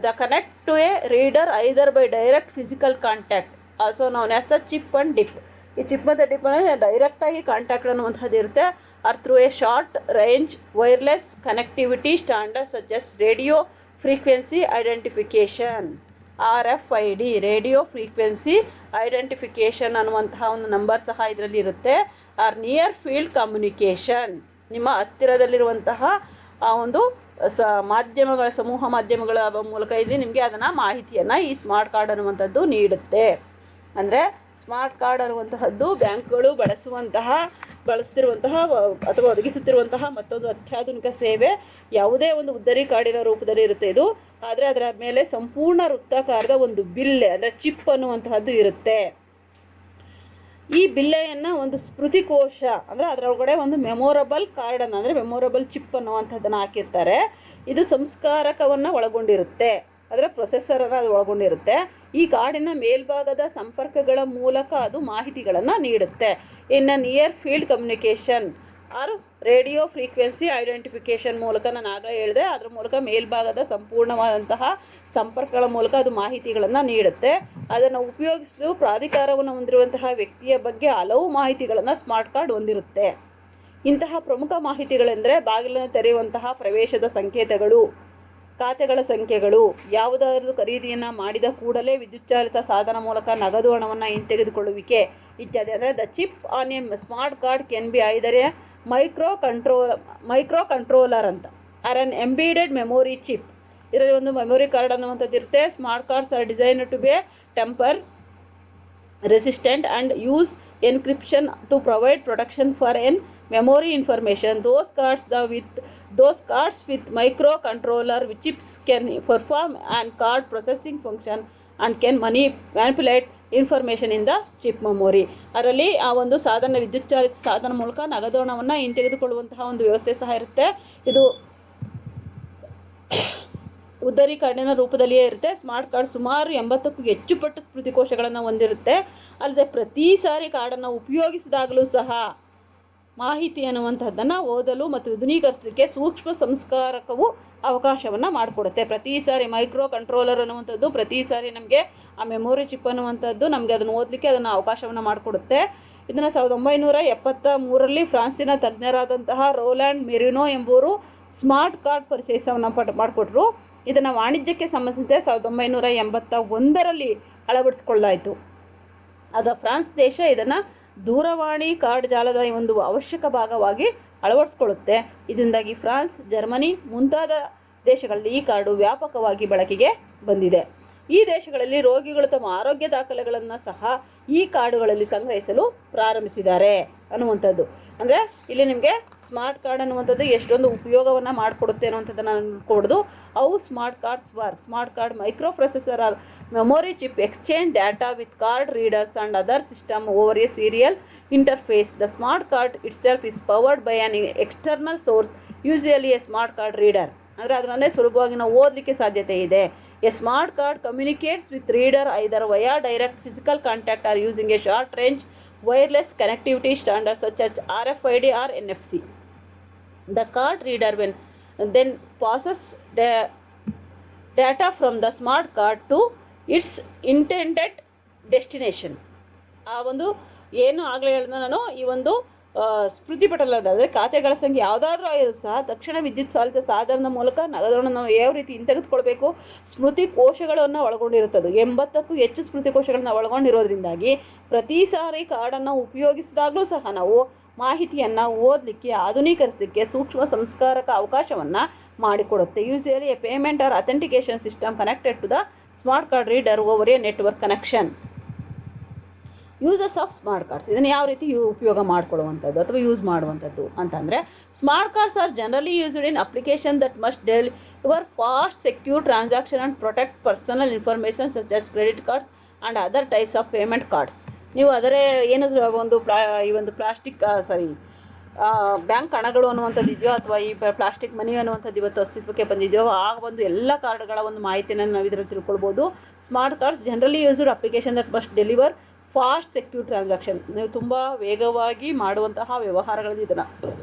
the connect to a reader either by direct physical contact, also known as the chip and dip. ಈ ಚಿಪ್ ಮತ್ತು ಡಿಪ್ ಅಂದರೆ ಡೈರೆಕ್ಟಾಗಿ ಕಾಂಟ್ಯಾಕ್ಟ್ ಅನ್ನುವಂಥದ್ದು ಇರುತ್ತೆ, or through a short range wireless connectivity standard such as radio frequency identification, RFID, radio frequency identification ಅನ್ನುವಂತಹ ಒಂದು number ಸಹ ಇದರಲ್ಲಿ ಇರುತ್ತೆ. ಆರ್ ನಿಯರ್ ಫೀಲ್ಡ್ ಕಮ್ಯುನಿಕೇಷನ್, ನಿಮ್ಮ ಹತ್ತಿರದಲ್ಲಿರುವಂತಹ ಆ ಒಂದು ಮಾಧ್ಯಮಗಳ, ಸಮೂಹ ಮಾಧ್ಯಮಗಳ ಮೂಲಕ ಇಲ್ಲಿ ನಿಮಗೆ ಅದನ್ನು ಮಾಹಿತಿಯನ್ನು ಈ ಸ್ಮಾರ್ಟ್ ಕಾರ್ಡ್ ಅನ್ನುವಂಥದ್ದು ನೀಡುತ್ತೆ. ಅಂದರೆ ಸ್ಮಾರ್ಟ್ ಕಾರ್ಡ್ ಅನ್ನುವಂತಹದ್ದು ಬ್ಯಾಂಕ್ಗಳು ಬಳಸ್ತಿರುವಂತಹ ಅಥವಾ ಒದಗಿಸುತ್ತಿರುವಂತಹ ಮತ್ತೊಂದು ಅತ್ಯಾಧುನಿಕ ಸೇವೆ. ಯಾವುದೇ ಒಂದು ಉದ್ದರಿ ಕಾರ್ಡಿನ ರೂಪದಲ್ಲಿ ಇರುತ್ತೆ ಇದು, ಆದರೆ ಅದರ ಮೇಲೆ ಸಂಪೂರ್ಣ ವೃತ್ತಾಕಾರದ ಒಂದು ಬಿಲ್ಲೆ ಅಂದರೆ ಚಿಪ್ ಅನ್ನುವಂತಹದ್ದು ಇರುತ್ತೆ. ಈ ಬಿಲ್ಲೆಯನ್ನು ಒಂದು ಸ್ಮೃತಿಕೋಶ ಅಂದರೆ ಅದರೊಳಗಡೆ ಒಂದು ಮೆಮೊರಬಲ್ ಕಾರ್ಡನ್ನು ಅಂದರೆ ಮೆಮೊರಬಲ್ ಚಿಪ್ ಅನ್ನುವಂಥದ್ದನ್ನು ಹಾಕಿರ್ತಾರೆ. ಇದು ಸಂಸ್ಕಾರಕವನ್ನು ಒಳಗೊಂಡಿರುತ್ತೆ, ಅದರ ಪ್ರೊಸೆಸರನ್ನು ಅದು ಒಳಗೊಂಡಿರುತ್ತೆ. ಈ ಕಾರ್ಡಿನ ಮೇಲ್ಭಾಗದ ಸಂಪರ್ಕಗಳ ಮೂಲಕ ಅದು ಮಾಹಿತಿಗಳನ್ನು ನೀಡುತ್ತೆ. ಇನ್ನು near field communication or radio frequency identification ಮೂಲಕ ನಾನು ಆಗಲೇ ಹೇಳಿದೆ, ಅದರ ಮೂಲಕ ಮೇಲ್ಭಾಗದ ಸಂಪೂರ್ಣವಾದಂತಹ ಸಂಪರ್ಕಗಳ ಮೂಲಕ ಅದು ಮಾಹಿತಿಗಳನ್ನು ನೀಡುತ್ತೆ. ಅದನ್ನು ಉಪಯೋಗಿಸಲು ಪ್ರಾಧಿಕಾರವನ್ನು ಹೊಂದಿರುವಂತಹ ವ್ಯಕ್ತಿಯ ಬಗ್ಗೆ ಹಲವು ಮಾಹಿತಿಗಳನ್ನು ಸ್ಮಾರ್ಟ್ ಕಾರ್ಡ್ ಹೊಂದಿರುತ್ತೆ. ಇಂತಹ ಪ್ರಮುಖ ಮಾಹಿತಿಗಳೆಂದರೆ ಬಾಗಿಲನ್ನು ತೆರೆಯುವಂತಹ ಪ್ರವೇಶದ ಸಂಕೇತಗಳು, ಖಾತೆಗಳ ಸಂಖ್ಯೆಗಳು, ಯಾವುದಾದರೂ ಖರೀದಿಯನ್ನು ಮಾಡಿದ ಕೂಡಲೇ ವಿದ್ಯುಚ್ಚಾಲಿತ ಸಾಧನ ಮೂಲಕ ನಗದು ಹಣವನ್ನು ಹಿಂತೆಗೆದುಕೊಳ್ಳುವಿಕೆ ಇತ್ಯಾದಿ. ಅಂದರೆ the chip on a smart card can be either a microcontroller ಅಂತ or an embedded memory chip. ಇದರಲ್ಲಿ ಒಂದು ಮೆಮೊರಿ ಕಾರ್ಡ್ ಅನ್ನುವಂಥದ್ದು ಇರುತ್ತೆ. Smart cards are designed to be tamper resistant and use encryption to provide protection for in memory information. Those cards with microcontroller chips can perform an card processing function and can manipulate information in the chip memory. ಅದರಲ್ಲಿ ಆ ಒಂದು ಸಾಧನ, ವಿದ್ಯುಚ್ಚಾಲಿತ ಸಾಧನ ಮೂಲಕ ನಗದು ಹಣವನ್ನು ಹಿಂತೆಗೆದುಕೊಳ್ಳುವಂತಹ ಒಂದು ವ್ಯವಸ್ಥೆ ಸಹ ಇರುತ್ತೆ. ಇದು ಉದ್ದರಿ ಕಾರ್ಡಿನ ರೂಪದಲ್ಲಿಯೇ ಇರುತ್ತೆ. ಸ್ಮಾರ್ಟ್ ಕಾರ್ಡ್ ಸುಮಾರು 80ಕ್ಕೂ ಹೆಚ್ಚು ಪಟ್ಟು ಸ್ಮೃತಿಕೋಶಗಳನ್ನು ಹೊಂದಿರುತ್ತೆ. ಅಲ್ಲದೆ ಪ್ರತಿ ಸಾರಿ ಕಾರ್ಡನ್ನು ಉಪಯೋಗಿಸಿದಾಗಲೂ ಸಹ ಮಾಹಿತಿ ಅನ್ನುವಂಥದ್ದನ್ನು ಓದಲು ಮತ್ತು ವಿಧ್ಯುನೀಕರಿಸಲಿಕ್ಕೆ ಸೂಕ್ಷ್ಮ ಸಂಸ್ಕಾರಕವು ಅವಕಾಶವನ್ನು ಮಾಡಿಕೊಡುತ್ತೆ. ಪ್ರತಿ ಸಾರಿ ಮೈಕ್ರೋ ಕಂಟ್ರೋಲರ್ ಅನ್ನುವಂಥದ್ದು ಪ್ರತಿ ಸಾರಿ ನಮಗೆ ಆ ಮೆಮೊರಿ ಚಿಪ್ ಅನ್ನುವಂಥದ್ದು ನಮಗೆ ಅದನ್ನು ಓದಲಿಕ್ಕೆ ಅದನ್ನು ಅವಕಾಶವನ್ನು ಮಾಡಿಕೊಡುತ್ತೆ. ಇದನ್ನು 1973ರಲ್ಲಿ ಫ್ರಾನ್ಸಿನ ತಜ್ಞರಾದಂತಹ ರೋಲ್ಯಾಂಡ್ ಮೆರಿನೋ ಎಂಬುವರು ಸ್ಮಾರ್ಟ್ ಕಾರ್ಡ್ ಪರಿಚಯವನ್ನು ಮಾಡಿಕೊಟ್ರು. ಇದನ್ನು ವಾಣಿಜ್ಯಕ್ಕೆ ಸಂಬಂಧಿಸಿದಂತೆ 1981ರಲ್ಲಿ ಅಳವಡಿಸಿಕೊಳ್ಳಾಯಿತು. ಆಗ ಫ್ರಾನ್ಸ್ ದೇಶ ಇದನ್ನು ದೂರವಾಣಿ ಕಾರ್ಡ್ ಜಾಲದ ಒಂದು ಅವಶ್ಯಕ ಭಾಗವಾಗಿ ಅಳವಡಿಸ್ಕೊಳ್ಳುತ್ತೆ. ಇದರಿಂದಾಗಿ ಫ್ರಾನ್ಸ್, ಜರ್ಮನಿ ಮುಂತಾದ ದೇಶಗಳಲ್ಲಿ ಈ ಕಾರ್ಡು ವ್ಯಾಪಕವಾಗಿ ಬಳಕೆಗೆ ಬಂದಿದೆ. ಈ ದೇಶಗಳಲ್ಲಿ ರೋಗಿಗಳು ತಮ್ಮ ಆರೋಗ್ಯ ದಾಖಲೆಗಳನ್ನು ಸಹ ಈ ಕಾರ್ಡುಗಳಲ್ಲಿ ಸಂಗ್ರಹಿಸಲು ಪ್ರಾರಂಭಿಸಿದ್ದಾರೆ ಅನ್ನುವಂಥದ್ದು. ಅಂದರೆ ಇಲ್ಲಿ ನಿಮಗೆ ಸ್ಮಾರ್ಟ್ ಕಾರ್ಡ್ ಅನ್ನುವಂಥದ್ದು ಎಷ್ಟೊಂದು ಉಪಯೋಗವನ್ನು ಮಾಡಿಕೊಡುತ್ತೆ ಅನ್ನುವಂಥದ್ದನ್ನು ನೋಡ್ಕೊಡ್ದು. ಅವು smart cards smart card microprocessor or memory chip exchange data with card readers and other system over a serial interface. The smart card itself is powered by an external source, usually a smart card reader. ಅಂದರೆ ಅದರಲ್ಲೇ ಸುಲಭವಾಗಿ ನಾವು ಓದಲಿಕ್ಕೆ ಸಾಧ್ಯತೆ ಇದೆ. A smart card communicates with reader either via direct physical contact or using a short range wireless connectivity standard such as RFID or NFC. The card reader then passes the data from the smart card to it's intended destination. ಆ ಒಂದು ಏನು ಆಗಲೇ ಹೇಳಿದ ನಾನು, ಈ ಒಂದು ಸ್ಮೃತಿಪಟಲದ ಅಂದರೆ ಖಾತೆಗಳ ಸಂಖ್ಯೆ ಯಾವುದಾದ್ರೂ ಆಗಿದ್ರು ಸಹ ತಕ್ಷಣ ವಿದ್ಯುತ್ ಚಾಲಿತ ಸಾಧನದ ಮೂಲಕ ನಗದನ್ನು ನಾವು ಯಾವ ರೀತಿ ಹಿಂತೆಗೆದುಕೊಳ್ಬೇಕು, ಸ್ಮೃತಿ ಕೋಶಗಳನ್ನು ಒಳಗೊಂಡಿರುತ್ತದೆ. 80ಕ್ಕೂ ಹೆಚ್ಚು ಸ್ಮೃತಿ ಕೋಶಗಳನ್ನು ಒಳಗೊಂಡಿರೋದ್ರಿಂದಾಗಿ ಪ್ರತಿ ಸಾರಿ ಕಾರ್ಡನ್ನು ಉಪಯೋಗಿಸಿದಾಗಲೂ ಸಹ ನಾವು ಮಾಹಿತಿಯನ್ನು ಓದಲಿಕ್ಕೆ, ಆಧುನೀಕರಿಸಲಿಕ್ಕೆ ಸೂಕ್ಷ್ಮ ಸಂಸ್ಕಾರಕ ಅವಕಾಶವನ್ನು ಮಾಡಿಕೊಡುತ್ತೆ. Usually a payment or authentication system connected to the smart card reader over a network connection. Uses of smart cards, ಇದನ್ನು ಯಾವ ರೀತಿ ಉಪಯೋಗ ಮಾಡ್ಕೊಳ್ಳುವಂಥದ್ದು ಅಥವಾ ಯೂಸ್ ಮಾಡುವಂಥದ್ದು ಅಂತಂದರೆ, smart cards are generally used in application that must deliver fast secure transaction and protect personal information such as credit cards and other types of payment cards. ನೀವು ಅದರೇ ಏನು ಈ ಒಂದು ಪ್ಲಾಸ್ಟಿಕ್ ಬ್ಯಾಂಕ್ ಹಣಗಳು ಅನ್ನುವಂಥದ್ದು ಇದೆಯೋ ಅಥವಾ ಈ ಪ್ಲಾಸ್ಟಿಕ್ ಮನಿ ಅನ್ನುವಂಥದ್ದು ಇವತ್ತು ಅಸ್ತಿತ್ವಕ್ಕೆ ಬಂದಿದೆಯೋ ಆ ಒಂದು ಎಲ್ಲ ಕಾರ್ಡ್ಗಳ ಒಂದು ಮಾಹಿತಿಯನ್ನು ನಾವು ಇದರಲ್ಲಿ ತಿಳ್ಕೊಳ್ಬೋದು. Smart cards generally used application that must deliver fast secure transaction, ನೀವು ತುಂಬ ವೇಗವಾಗಿ ಮಾಡುವಂತಹ ವ್ಯವಹಾರಗಳಲ್ಲಿ ಇದನ್ನು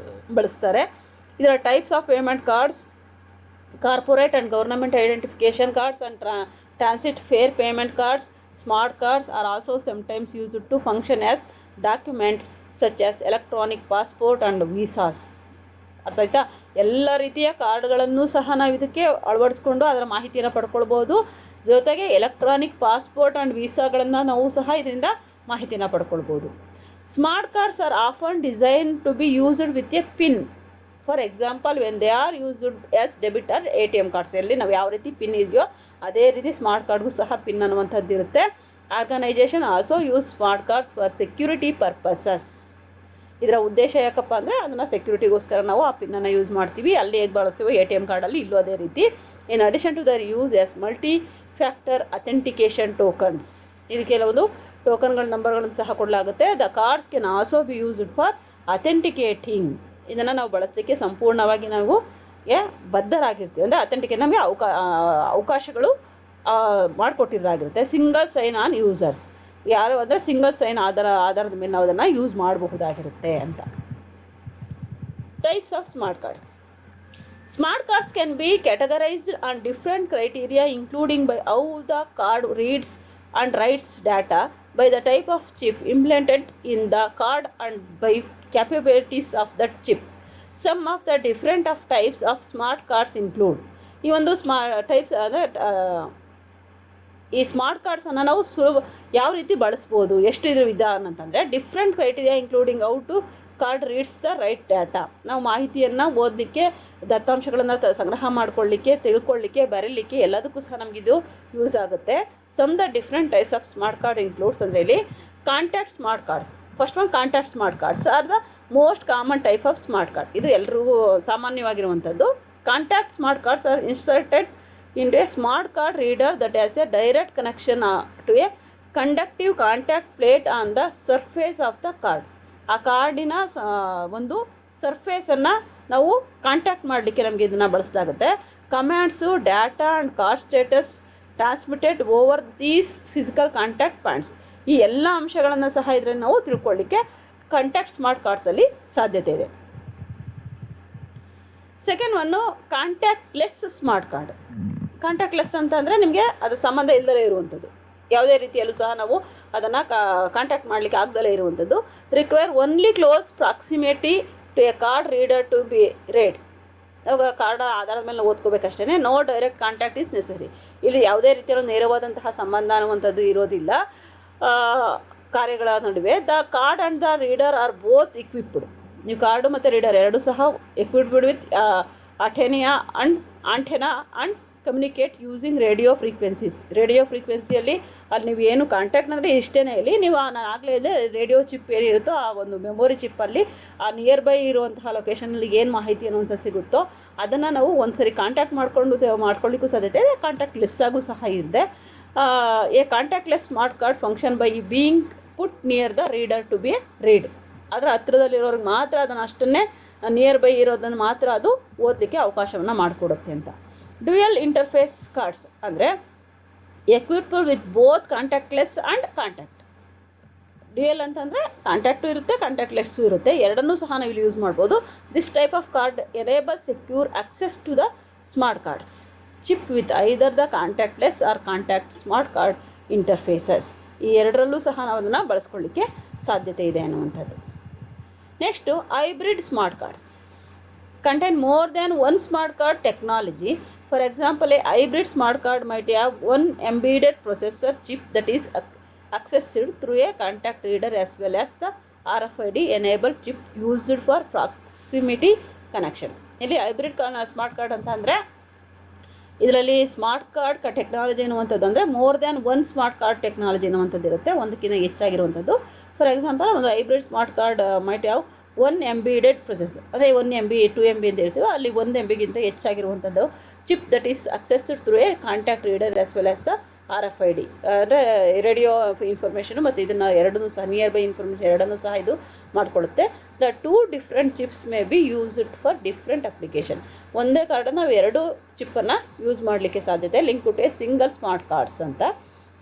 ಬಳಸ್ತಾರೆ. ಇದರ types of payment cards, corporate and government identification cards and transit fare payment cards. Smart cards are also sometimes used to function as documents such as electronic passport and visas. ಅರ್ಥ ಆಯ್ತಾ? ಎಲ್ಲ ರೀತಿಯ ಕಾರ್ಡ್ಗಳನ್ನು ಸಹ ನಾವು ಇದಕ್ಕೆ ಅಳವಡಿಸ್ಕೊಂಡು ಅದರ ಮಾಹಿತಿಯನ್ನು ಪಡ್ಕೊಳ್ಬೋದು. ಜೊತೆಗೆ ಎಲೆಕ್ಟ್ರಾನಿಕ್ ಪಾಸ್ಪೋರ್ಟ್ ಆ್ಯಂಡ್ ವೀಸಾಗಳನ್ನು ನಾವು ಸಹ ಇದರಿಂದ ಮಾಹಿತಿನ ಪಡ್ಕೊಳ್ಬೋದು. Smart cards are often designed to be used with a PIN. For example when they are used as debit or ATM cards, ಎಲ್ಲಿ ನಾವು ಯಾವ ರೀತಿ ಪಿನ್ ಇದೆಯೋ ಅದೇ ರೀತಿ ಸ್ಮಾರ್ಟ್ ಕಾರ್ಡ್ಗೂ ಸಹ ಪಿನ್ ಅನ್ನುವಂಥದ್ದು ಇರುತ್ತೆ. Organisation also use smart cards for security purposes. ಇದರ ಉದ್ದೇಶ ಯಾಕಪ್ಪ ಅಂದರೆ ಅದನ್ನು ಸೆಕ್ಯೂರಿಟಿಗೋಸ್ಕರ ನಾವು ಆ ಪಿನ್ನನ್ನು ಯೂಸ್ ಮಾಡ್ತೀವಿ. ಅಲ್ಲಿ ಹೇಗೆ ಬಳಸ್ತೀವೋ ATM ಕಾರ್ಡಲ್ಲಿ ಇಲ್ಲೂ ಅದೇ ರೀತಿ. In addition to their use as multi factor authentication tokens, ಇದು ಕೆಲವೊಂದು ಟೋಕನ್ಗಳ ನಂಬರ್ಗಳನ್ನು ಸಹ ಕೊಡಲಾಗುತ್ತೆ. The cards can also be used for authenticating, ಇದನ್ನು ನಾವು ಬಳಸಲಿಕ್ಕೆ ಸಂಪೂರ್ಣವಾಗಿ ನಾವು ಬದ್ಧರಾಗಿರ್ತೀವಿ, ಅಂದರೆ ಅಥೆಂಟಿಕೇಟ್ ನಮಗೆ ಅವಕಾಶಗಳು ಮಾಡಿಕೊಟ್ಟಿರೋದಾಗಿರುತ್ತೆ. ಸಿಂಗಲ್ ಸೈನ್ ಆನ್ ಯೂಸರ್ಸ್, ಯಾರು ಅಂದರೆ ಸಿಂಗಲ್ ಸೈನ್ ಆಧಾರದ ಮೇಲೆ ನಾವು ಅದನ್ನು ಯೂಸ್ ಮಾಡಬಹುದಾಗಿರುತ್ತೆ ಅಂತ. Types of smart cards. Smart cards can be categorized on different criteria including by how the card reads and writes data, by the type of chip implanted in the card and by capabilities of that chip. Some of the different of types of smart cards include, ಈ ಒಂದು types ಅಂದರೆ ಈ smart ಕಾರ್ಡ್ಸನ್ನು ನಾವು ಯಾವ ರೀತಿ ಬಳಸ್ಬೋದು, ಎಷ್ಟು ಇದ್ರ ವಿಧಾನ ಅಂತಂದರೆ, ಡಿಫ್ರೆಂಟ್ ಕ್ರೈಟೀರಿಯಾ ಇನ್ಕ್ಲೂಡಿಂಗ್ ಔ to card reads the right data, ನಾವು ಮಾಹಿತಿಯನ್ನು ಓದಲಿಕ್ಕೆ, ದತ್ತಾಂಶಗಳನ್ನು ಸಂಗ್ರಹ ಮಾಡ್ಕೊಳ್ಳಿಕ್ಕೆ, ತಿಳ್ಕೊಳ್ಳಿಕ್ಕೆ, ಬರೀಲಿಕ್ಕೆ ಎಲ್ಲದಕ್ಕೂ ಸಹ ನಮಗಿದು ಯೂಸ್ ಆಗುತ್ತೆ. Some the different types of smart card includes ಅಂದರೆ ಇಲ್ಲಿ contact smart cards. First one contact smart cards are the most common type of smart card, ಇದು ಎಲ್ರಿಗೂ ಸಾಮಾನ್ಯವಾಗಿರುವಂಥದ್ದು. Contact smart cards are inserted into a smart card reader that has a direct connection to a conductive contact plate on the surface of the card. ಆ ಕಾರ್ಡಿನ ಒಂದು ಸರ್ಫೇಸನ್ನು ನಾವು contact ಮಾಡಲಿಕ್ಕೆ ನಮಗೆ ಇದನ್ನು ಬಳಸಲಾಗುತ್ತೆ. Commands, data and card status transmitted over these physical contact points, ಈ ಎಲ್ಲ ಅಂಶಗಳನ್ನು ಸಹ ಇದರಲ್ಲಿ ನಾವು ತಿಳ್ಕೊಳ್ಳಿಕ್ಕೆ ಕಾಂಟ್ಯಾಕ್ಟ್ ಸ್ಮಾರ್ಟ್ ಕಾರ್ಡ್ಸಲ್ಲಿ ಸಾಧ್ಯತೆ ಇದೆ. Second one contactless smart card. Contactless ಅಂತಂದರೆ ನಿಮಗೆ ಅದು ಸಂಬಂಧ ಇಲ್ಲದೇ ಇರುವಂಥದ್ದು, ಯಾವುದೇ ರೀತಿಯಲ್ಲೂ ಸಹ ನಾವು ಅದನ್ನು ಕಾಂಟ್ಯಾಕ್ಟ್ ಮಾಡಲಿಕ್ಕೆ ಆಗದಲ್ಲೇ ಇರುವಂಥದ್ದು. Require only close proximity to a card reader to be read, ಅವಾಗ ಕಾರ್ಡ್ ಆಧಾರದ ಮೇಲೆ ನಾವು ಓದ್ಕೋಬೇಕಷ್ಟೇ. No direct contact is necessary, ಇಲ್ಲಿ ಯಾವುದೇ ರೀತಿಯಲ್ಲೂ ನೇರವಾದಂತಹ ಸಂಬಂಧ ಅನ್ನುವಂಥದ್ದು ಇರೋದಿಲ್ಲ ಕಾರ್ಯಗಳ ನಡುವೆ. The card and the reader are both equipped, ನೀವು ಕಾರ್ಡು ಮತ್ತು ರೀಡರ್ ಎರಡೂ ಸಹ equipped with antenna and communicate using radio frequencies. Radio ಫ್ರೀಕ್ವೆನ್ಸಿಯಲ್ಲಿ ಅಲ್ಲಿ ನೀವು ಏನು ಕಾಂಟ್ಯಾಕ್ಟ್ ಅಂದರೆ ಇಷ್ಟೇ ಇಲ್ಲಿ ನೀವು ನಾನು ಆಗಲೇ ಇದೆ ರೇಡಿಯೋ ಚಿಪ್ ಏನಿರುತ್ತೋ ಆ ಒಂದು ಮೆಮೊರಿ ಚಿಪ್ಪಲ್ಲಿ ಆ ನಿಯರ್ ಬೈ ಇರುವಂತಹ ಲೊಕೇಶನಲ್ಲಿ ಏನು ಮಾಹಿತಿ ಅನ್ನುವಂಥ ಸಿಗುತ್ತೋ ಅದನ್ನು ನಾವು ಒಂದು ಸರಿ ಕಾಂಟ್ಯಾಕ್ಟ್ ಮಾಡ್ಕೊಳ್ಳಿಕ್ಕೂ ಸಾಧ್ಯತೆ ಇದೆ. ಕಾಂಟ್ಯಾಕ್ಟ್ ಲೆಸ್ ಆಗೂ ಸಹ ಇದೆ. A contactless smart card function by being put near the reader to be read, ಅದರ ಹತ್ತಿರದಲ್ಲಿರೋರಿಗೆ ಮಾತ್ರ ಅದನ್ನು ಅಷ್ಟನ್ನೇ ನಿಯರ್ ಬೈ ಇರೋದನ್ನು ಮಾತ್ರ ಅದು ಓದಲಿಕ್ಕೆ ಅವಕಾಶವನ್ನು ಮಾಡಿಕೊಡುತ್ತೆ ಅಂತ. ಡ್ಯುಯಲ್ ಇಂಟರ್ಫೇಸ್ ಕಾರ್ಡ್ಸ್ ಅಂದರೆ equipped with both contactless and contact. Dual ಅಂತಂದರೆ ಕಾಂಟ್ಯಾಕ್ಟು ಇರುತ್ತೆ, ಕಾಂಟ್ಯಾಕ್ಟ್ಲೆಸ್ಸು ಇರುತ್ತೆ, ಎರಡನ್ನೂ ಸಹ ನಾವು ಇಲ್ಲಿ ಯೂಸ್ ಮಾಡ್ಬೋದು. This type of card enable secure access to the smart cards chip with either the contactless or contact smart card interfaces. ಈ ಎರಡರಲ್ಲೂ ಸಹ ನಾವು ಅದನ್ನು ಬಳಸ್ಕೊಳ್ಳಿಕ್ಕೆ ಸಾಧ್ಯತೆ ಇದೆ ಅನ್ನುವಂಥದ್ದು. Next hybrid smart cards contain more than one smart card technology. For example, a hybrid smart card might have one embedded processor chip that is accessed through a contact reader as well as the RFID enabled chip used for proximity connection. ಇಲ್ಲಿ hybrid smart card ಅಂತ ಅಂದರೆ ಇದರಲ್ಲಿ smart card technology ಅನ್ನುವಂಥದ್ದು ಅಂದರೆ more than one smart card technology ಅನ್ನುವಂಥದ್ದು ಇರುತ್ತೆ, ಒಂದಕ್ಕಿಂತ ಹೆಚ್ಚಾಗಿರುವಂಥದ್ದು. For example ಒಂದು ಹೈಬ್ರಿಡ್ ಸ್ಮಾರ್ಟ್ ಕಾರ್ಡ್ ಮೈಟ್ ಯಾವ 1 ಎಂಬಿಡೆಡ್ ಪ್ರೊಸೆಸ್, ಅದೇ 1 MB 2 MB ಅಂತ ಹೇಳ್ತೀವಿ, ಅಲ್ಲಿ 1 MBಗಿಂತ ಹೆಚ್ಚಾಗಿರುವಂಥದ್ದು chip that is accessed through a contact reader as well as the RFID, ಅಂದರೆ ರೇಡಿಯೋ ಇನ್ಫಾರ್ಮೇಷನು ಮತ್ತು ಇದನ್ನು ಎರಡನ್ನೂ ಸಹ ನಿಯರ್ ಬೈ ಇನ್ಫಾರ್ಮೇಷನ್ ಎರಡನ್ನೂ ಸಹ ಇದು ಮಾಡಿಕೊಡುತ್ತೆ. The 2 different chips may be used for different application. ಒಂದೇ ಕಾರ್ಡನ್ನು ನಾವು 2 ಚಿಪ್ಪನ್ನು ಯೂಸ್ ಮಾಡಲಿಕ್ಕೆ ಸಾಧ್ಯತೆ. Link to a single smart cards ಅಂತ.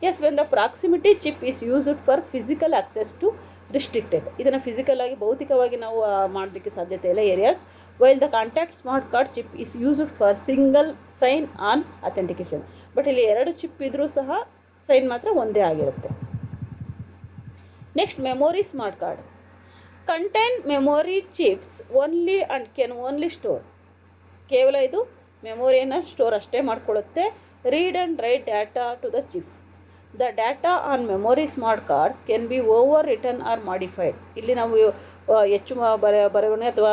As, when the proximity chip is used for physical access to restricted, ಇದನ್ನು ಫಿಸಿಕಲ್ ಆಗಿ ಭೌತಿಕವಾಗಿ ನಾವು ಮಾಡಲಿಕ್ಕೆ ಸಾಧ್ಯತೆ ಇಲ್ಲ areas. While the contact smart card chip is used for single sign on authentication. But ಇಲ್ಲಿ 2 chip ಇದ್ರೂ ಸಹ ಸೈನ್ ಮಾತ್ರ ಒಂದೇ ಆಗಿರುತ್ತೆ. Next, memory smart card contain memory chips only and can only store. ಕೇವಲ ಇದು ಮೆಮೊರಿಯನ್ನು ಸ್ಟೋರ್ ಅಷ್ಟೇ ಮಾಡಿಕೊಳ್ಳುತ್ತೆ. Read and write data to the chip. The data on memory smart cards can be overwritten or modified. ಇಲ್ಲಿ ನಾವು ಹೆಚ್ಚು ಬರವಣೆ ಅಥವಾ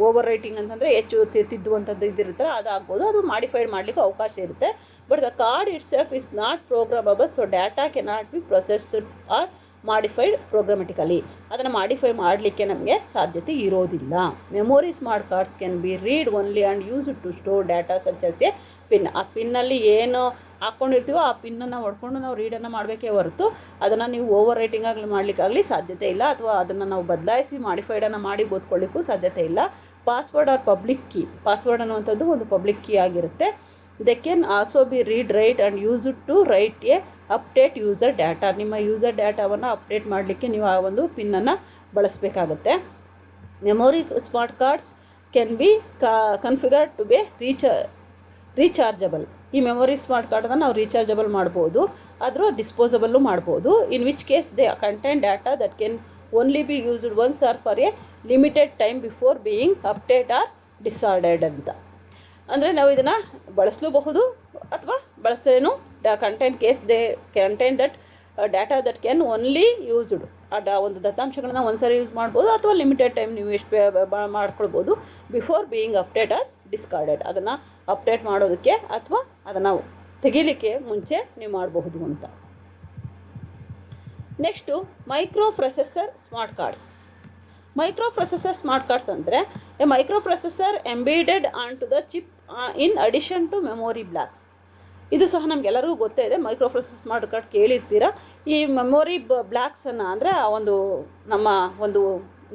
over writing ಅಂತಂದರೆ ಹೆಚ್ಚು ತಿದ್ದುವಂಥದ್ದು ಇದಿರುತ್ತೆ, ಅದಾಗ್ಬೋದು. ಅದು ಮಾಡಿಫೈಡ್ ಮಾಡಲಿಕ್ಕೆ ಅವಕಾಶ ಇರುತ್ತೆ. But the card itself is not programmable, so data cannot be processed or modified programmatically. ಅದನ್ನು ಮಾಡಿಫೈ ಮಾಡಲಿಕ್ಕೆ ನಮಗೆ ಸಾಧ್ಯತೆ ಇರೋದಿಲ್ಲ. Memory smart cards can be read only and use to store data such as a PIN. ಆ ಪಿನ್ನಲ್ಲಿ ಏನು ಹಾಕ್ಕೊಂಡಿರ್ತೀವೋ ಆ ಪಿನ್ನನ್ನು ಹೊಡ್ಕೊಂಡು ನಾವು ರೀಡನ್ನು ಮಾಡಬೇಕೇ ಹೊರತು ಅದನ್ನು ನೀವು ಓವರ್ ರೈಟಿಂಗ್ ಆಗಲಿ ಮಾಡಲಿಕ್ಕಾಗಲಿ ಸಾಧ್ಯತೆ ಇಲ್ಲ, ಅಥವಾ ಅದನ್ನು ನಾವು ಬದಲಾಯಿಸಿ ಮಾಡಿಫೈಡನ್ನು ಮಾಡಿ ಓದ್ಕೊಳ್ಳಿಕ್ಕೂ ಸಾಧ್ಯತೆ ಇಲ್ಲ. Password or public key. Password ಅನ್ನುವಂಥದ್ದು ಒಂದು ಪಬ್ಲಿಕ್ ಕೀ ಆಗಿರುತ್ತೆ. They can also be read write and use to write a update user data. ನಿಮ್ಮ ಯೂಸರ್ ಡಾಟಾವನ್ನು ಅಪ್ಡೇಟ್ ಮಾಡಲಿಕ್ಕೆ ನೀವು ಆ ಒಂದು ಪಿನ್ನನ್ನು ಬಳಸಬೇಕಾಗುತ್ತೆ. Memory smart cards can be configure to be rechargeable. ಈ ಮೆಮೊರಿ ಸ್ಮಾರ್ಟ್ ಕಾರ್ಡನ್ನು ನಾವು ರೀಚಾರ್ಜಬಲ್ ಮಾಡ್ಬೋದು, ಆದರೂ ಡಿಸ್ಪೋಸಬಲ್ಲು ಮಾಡ್ಬೋದು. In which case they contain data that can only be used once R for a limited time before being update or discarded ಅಂತ. ಅಂದರೆ ನಾವು ಇದನ್ನು ಬಳಸಲೂಬಹುದು ಅಥವಾ ಬಳಸ್ತೇನು. Contain case they contain that data that can only used. ಒಂದು ದತ್ತಾಂಶಗಳನ್ನ ಒಂದ್ಸರಿ ಯೂಸ್ ಮಾಡ್ಬೋದು ಅಥವಾ ಲಿಮಿಟೆಡ್ ಟೈಮ್ ನೀವು ಎಷ್ಟು ಮಾಡ್ಕೊಳ್ಬೋದು before being update or discarded. ಅದನ್ನು ಅಪ್ಡೇಟ್ ಮಾಡೋದಕ್ಕೆ ಅಥವಾ ಅದನ್ನು ತೆಗೀಲಿಕ್ಕೆ ಮುಂಚೆ ನೀವು ಮಾಡಬಹುದು ಅಂತ. Next microprocessor smart cards. Microprocessor smart cards ಅಂದರೆ a microprocessor embedded on to the chip in addition to memory blocks. ಇದು ಸಹ ನಮಗೆಲ್ಲರಿಗೂ ಗೊತ್ತೇ ಇದೆ. ಮೈಕ್ರೋ ಪ್ರೊಸೆಸರ್ ಸ್ಮಾರ್ಟ್ ಕಾರ್ಡ್ ಕೇಳಿರ್ತೀರ. ಈ ಮೆಮೊರಿ ಬ್ಲಾಕ್ಸನ್ನು ಅಂದರೆ ಆ ಒಂದು ನಮ್ಮ ಒಂದು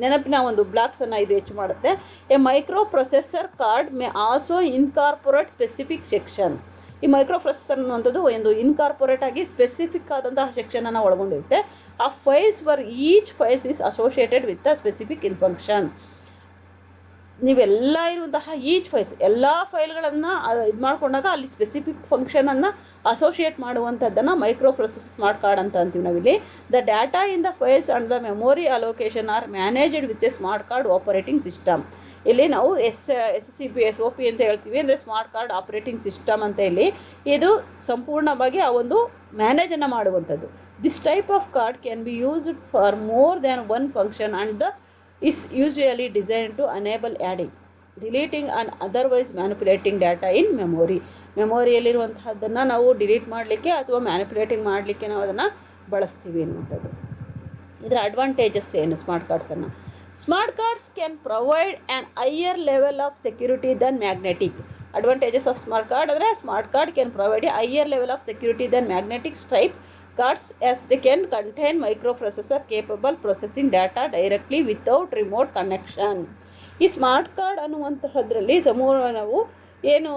ನೆನಪಿನ ಒಂದು ಬ್ಲಾಕ್ಸನ್ನು ಇದು ಹೆಚ್ಚು ಮಾಡುತ್ತೆ. A microprocessor card may also incorporate specific section. ಈ ಮೈಕ್ರೋ ಪ್ರೊಸೆಸರ್ ಅನ್ನುವಂಥದ್ದು ಒಂದು ಇನ್ಕಾರ್ಪೊರೇಟ್ ಆಗಿ ಸ್ಪೆಸಿಫಿಕ್ ಆದಂತಹ ಸೆಕ್ಷನನ್ನು ಒಳಗೊಂಡಿರುತ್ತೆ. ಆ files where each files is associated with a specific function. ನೀವೆಲ್ಲ ಇರುವಂತಹ ಈಚ್ ಫೈಲ್ಸ್ ಎಲ್ಲ ಫೈಲ್ಗಳನ್ನು ಇದು ಮಾಡಿಕೊಂಡಾಗ ಅಲ್ಲಿ ಸ್ಪೆಸಿಫಿಕ್ ಫಂಕ್ಷನನ್ನು ಅಸೋಸಿಯೇಟ್ ಮಾಡುವಂಥದ್ದನ್ನು ಮೈಕ್ರೋ ಪ್ರೊಸೆಸರ್ ಸ್ಮಾರ್ಟ್ ಕಾರ್ಡ್ ಅಂತ ಅಂತೀವಿ ನಾವಿಲ್ಲಿ. The data in the files and the memory allocation are managed with a smart card operating system. ಇಲ್ಲಿ ನಾವು SOP ಅಂತ ಹೇಳ್ತೀವಿ, ಅಂದರೆ ಸ್ಮಾರ್ಟ್ ಕಾರ್ಡ್ ಆಪರೇಟಿಂಗ್ ಸಿಸ್ಟಮ್ ಅಂತ ಹೇಳಿ. ಇದು ಸಂಪೂರ್ಣವಾಗಿ ಆ ಒಂದು ಮ್ಯಾನೇಜನ್ನು ಮಾಡುವಂಥದ್ದು. This type of card can B used for more than one function and the is usually designed to enable adding, deleting and otherwise manipulating data in memory. ಮೆಮೊರಿಯಲ್ಲಿರುವಂತಹದ್ದನ್ನು ನಾವು delete ಮಾಡಲಿಕ್ಕೆ ಅಥವಾ ಮ್ಯಾನಿಪುಲೇಟಿಂಗ್ ಮಾಡಲಿಕ್ಕೆ ನಾವು ಅದನ್ನು ಬಳಸ್ತೀವಿ ಅನ್ನುವಂಥದ್ದು. ಇದರ ಅಡ್ವಾಂಟೇಜಸ್ ಏನು ಸ್ಮಾರ್ಟ್ ಕಾರ್ಡ್ಸನ್ನು? Smart cards can provide an higher level of security than magnetic. Advantages of smart card ಅಂದರೆ smart card can provide a higher level of security than magnetic stripe cards as they can contain microprocessor capable processing data directly without remote connection. ಈ smart card ಅನ್ನುವಂತಹದ್ರಲ್ಲಿ ನಾವು ಏನು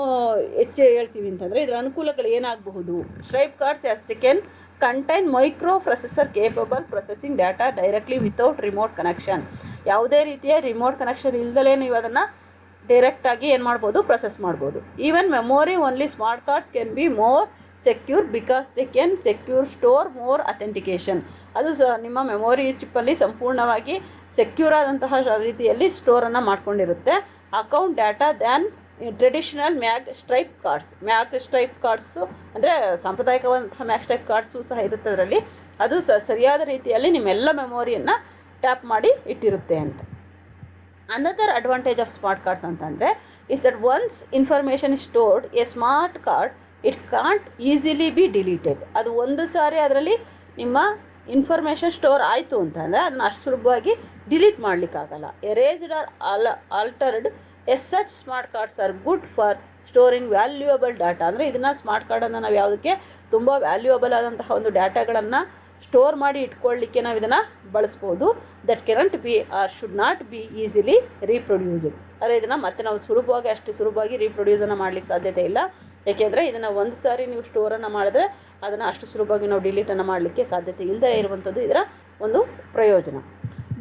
ಹೆಚ್ಚು ಹೇಳ್ತೀವಿ ಅಂತಂದರೆ ಇದರ ಅನುಕೂಲಗಳು ಏನಾಗಬಹುದು? Stripe cards as they can contain microprocessor capable processing data directly without remote connection. ಯಾವುದೇ ರೀತಿಯ ರಿಮೋಟ್ ಕನೆಕ್ಷನ್ ಇಲ್ಲದಲೇ ನೀವು ಅದನ್ನು ಡೈರೆಕ್ಟಾಗಿ ಏನು ಮಾಡ್ಬೋದು? ಪ್ರೊಸೆಸ್ ಮಾಡ್ಬೋದು. Even memory only smart cards can be more secure because they can store more authentication. ಅದು ನಿಮ್ಮ ಮೆಮೊರಿ ಚಿಪ್ಪಲ್ಲಿ ಸಂಪೂರ್ಣವಾಗಿ ಸೆಕ್ಯೂರ್ ಆದಂತಹ ರೀತಿಯಲ್ಲಿ ಸ್ಟೋರನ್ನು ಮಾಡ್ಕೊಂಡಿರುತ್ತೆ. Account data than traditional stripe cards ಅಂದರೆ ಸಾಂಪ್ರದಾಯಿಕವಾದಂತಹ ಸ್ಟ್ರೈಪ್ ಕಾರ್ಡ್ಸು ಸಹ ಇರುತ್ತೆ ಅದರಲ್ಲಿ. ಅದು ಸರಿಯಾದ ರೀತಿಯಲ್ಲಿ ನಿಮ್ಮೆಲ್ಲ ಮೆಮೊರಿಯನ್ನು ಟ್ಯಾಪ್ ಮಾಡಿ ಇಟ್ಟಿರುತ್ತೆ ಅಂತ. Another advantage of smart cards ಅಂತಂದರೆ is that once information is stored, a smart card, it can't easily be deleted. ಅದು ಒಂದು ಸಾರಿ ಅದರಲ್ಲಿ ನಿಮ್ಮ ಇನ್ಫಾರ್ಮೇಷನ್ ಸ್ಟೋರ್ ಆಯಿತು ಅಂತಂದರೆ ಅದನ್ನು ಅಷ್ಟು ಸುಲಭವಾಗಿ ಡಿಲೀಟ್ ಮಾಡಲಿಕ್ಕಾಗಲ್ಲ. Erased or altered as such smart cards are good for storing valuable data. ಅಂದರೆ ಇದನ್ನು ಸ್ಮಾರ್ಟ್ ಕಾರ್ಡನ್ನು ನಾವು ಯಾವುದಕ್ಕೆ ತುಂಬ ವ್ಯಾಲ್ಯೂಯಬಲ್ ಆದಂತಹ ಒಂದು ಡಾಟಾಗಳನ್ನು ಸ್ಟೋರ್ ಮಾಡಿ ಇಟ್ಕೊಳ್ಳಿಕ್ಕೆ ನಾವು ಇದನ್ನು ಬಳಸ್ಬೋದು. That cannot be or should not be easily reproduced. ಆದರೆ ಇದನ್ನು ಮತ್ತೆ ನಾವು ಅಷ್ಟು ಸುಲಭವಾಗಿ ರೀಪ್ರೊಡ್ಯೂಸನ್ನು ಮಾಡಲಿಕ್ಕೆ ಸಾಧ್ಯತೆ ಇಲ್ಲ. ಏಕೆಂದರೆ ಇದನ್ನು ಒಂದು ಸಾರಿ ನೀವು ಸ್ಟೋರನ್ನು ಮಾಡಿದ್ರೆ ಅದನ್ನು ಅಷ್ಟು ಸುಲಭವಾಗಿ ನಾವು ಡಿಲೀಟನ್ನು ಮಾಡಲಿಕ್ಕೆ ಸಾಧ್ಯತೆ ಇಲ್ಲದೆ ಇರುವಂಥದ್ದು ಇದರ ಒಂದು ಪ್ರಯೋಜನ.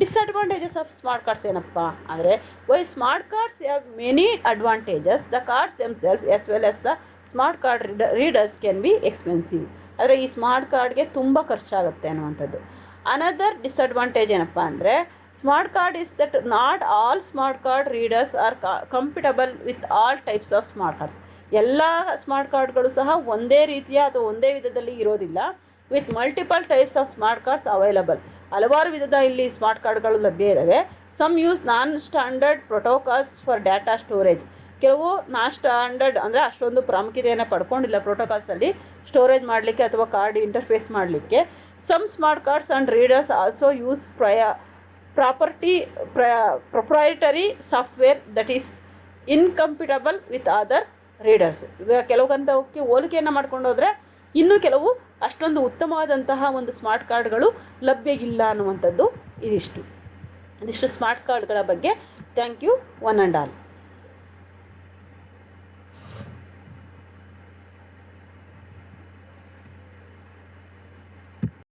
ಡಿಸ್ಅಡ್ವಾಂಟೇಜಸ್ ಆಫ್ ಸ್ಮಾರ್ಟ್ ಕಾರ್ಡ್ಸ್ ಏನಪ್ಪ ಅಂದರೆ, why smart cards have many advantages, the cards themselves as well as the smart card readers can be expensive. ಆದರೆ ಈ ಸ್ಮಾರ್ಟ್ ಕಾರ್ಡ್ಗೆ ತುಂಬ ಖರ್ಚಾಗುತ್ತೆ ಅನ್ನುವಂಥದ್ದು. ಅನದರ್ ಡಿಸ್ಅಡ್ವಾಂಟೇಜ್ ಏನಪ್ಪ ಅಂದರೆ, smart card is that not all smart card readers are comfortable with all types of smart cards. ಎಲ್ಲ smart ಕಾರ್ಡ್ಗಳು ಸಹ ಒಂದೇ ರೀತಿಯ ಅಥವಾ ಒಂದೇ ವಿಧದಲ್ಲಿ ಇರೋದಿಲ್ಲ. With multiple types of smart cards available. ಹಲವಾರು ವಿಧದ ಇಲ್ಲಿ ಸ್ಮಾರ್ಟ್ ಕಾರ್ಡ್ಗಳು ಲಭ್ಯ ಇದ್ದಾವೆ. Some use non standard protocols for data storage. ಕೆಲವು ನಾನ್ ಸ್ಟ್ಯಾಂಡರ್ಡ್ ಅಂದರೆ ಅಷ್ಟೊಂದು ಪ್ರಾಮುಖ್ಯತೆಯನ್ನು ಪಡ್ಕೊಂಡಿಲ್ಲ ಪ್ರೋಟೋಕಾಲ್ಸಲ್ಲಿ ಸ್ಟೋರೇಜ್ ಮಾಡಲಿಕ್ಕೆ ಅಥವಾ ಕಾರ್ಡ್ ಇಂಟರ್ಫೇಸ್ ಮಾಡಲಿಕ್ಕೆ. Some smart cards and readers also use proprietary software that is incompatible with other readers. ಇವಾಗ ಕೆಲವೊಂದಕ್ಕೆ ಹೋಲಿಕೆಯನ್ನು ಮಾಡ್ಕೊಂಡು ಹೋದರೆ ಇನ್ನೂ ಕೆಲವು ಅಷ್ಟೊಂದು ಉತ್ತಮವಾದಂತಹ ಒಂದು ಸ್ಮಾರ್ಟ್ ಕಾರ್ಡ್ಗಳು ಲಭ್ಯ ಇಲ್ಲ ಅನ್ನುವಂಥದ್ದು ಇದಿಷ್ಟು ಸ್ಮಾರ್ಟ್ ಕಾರ್ಡ್ಗಳ ಬಗ್ಗೆ. Thank you one and all.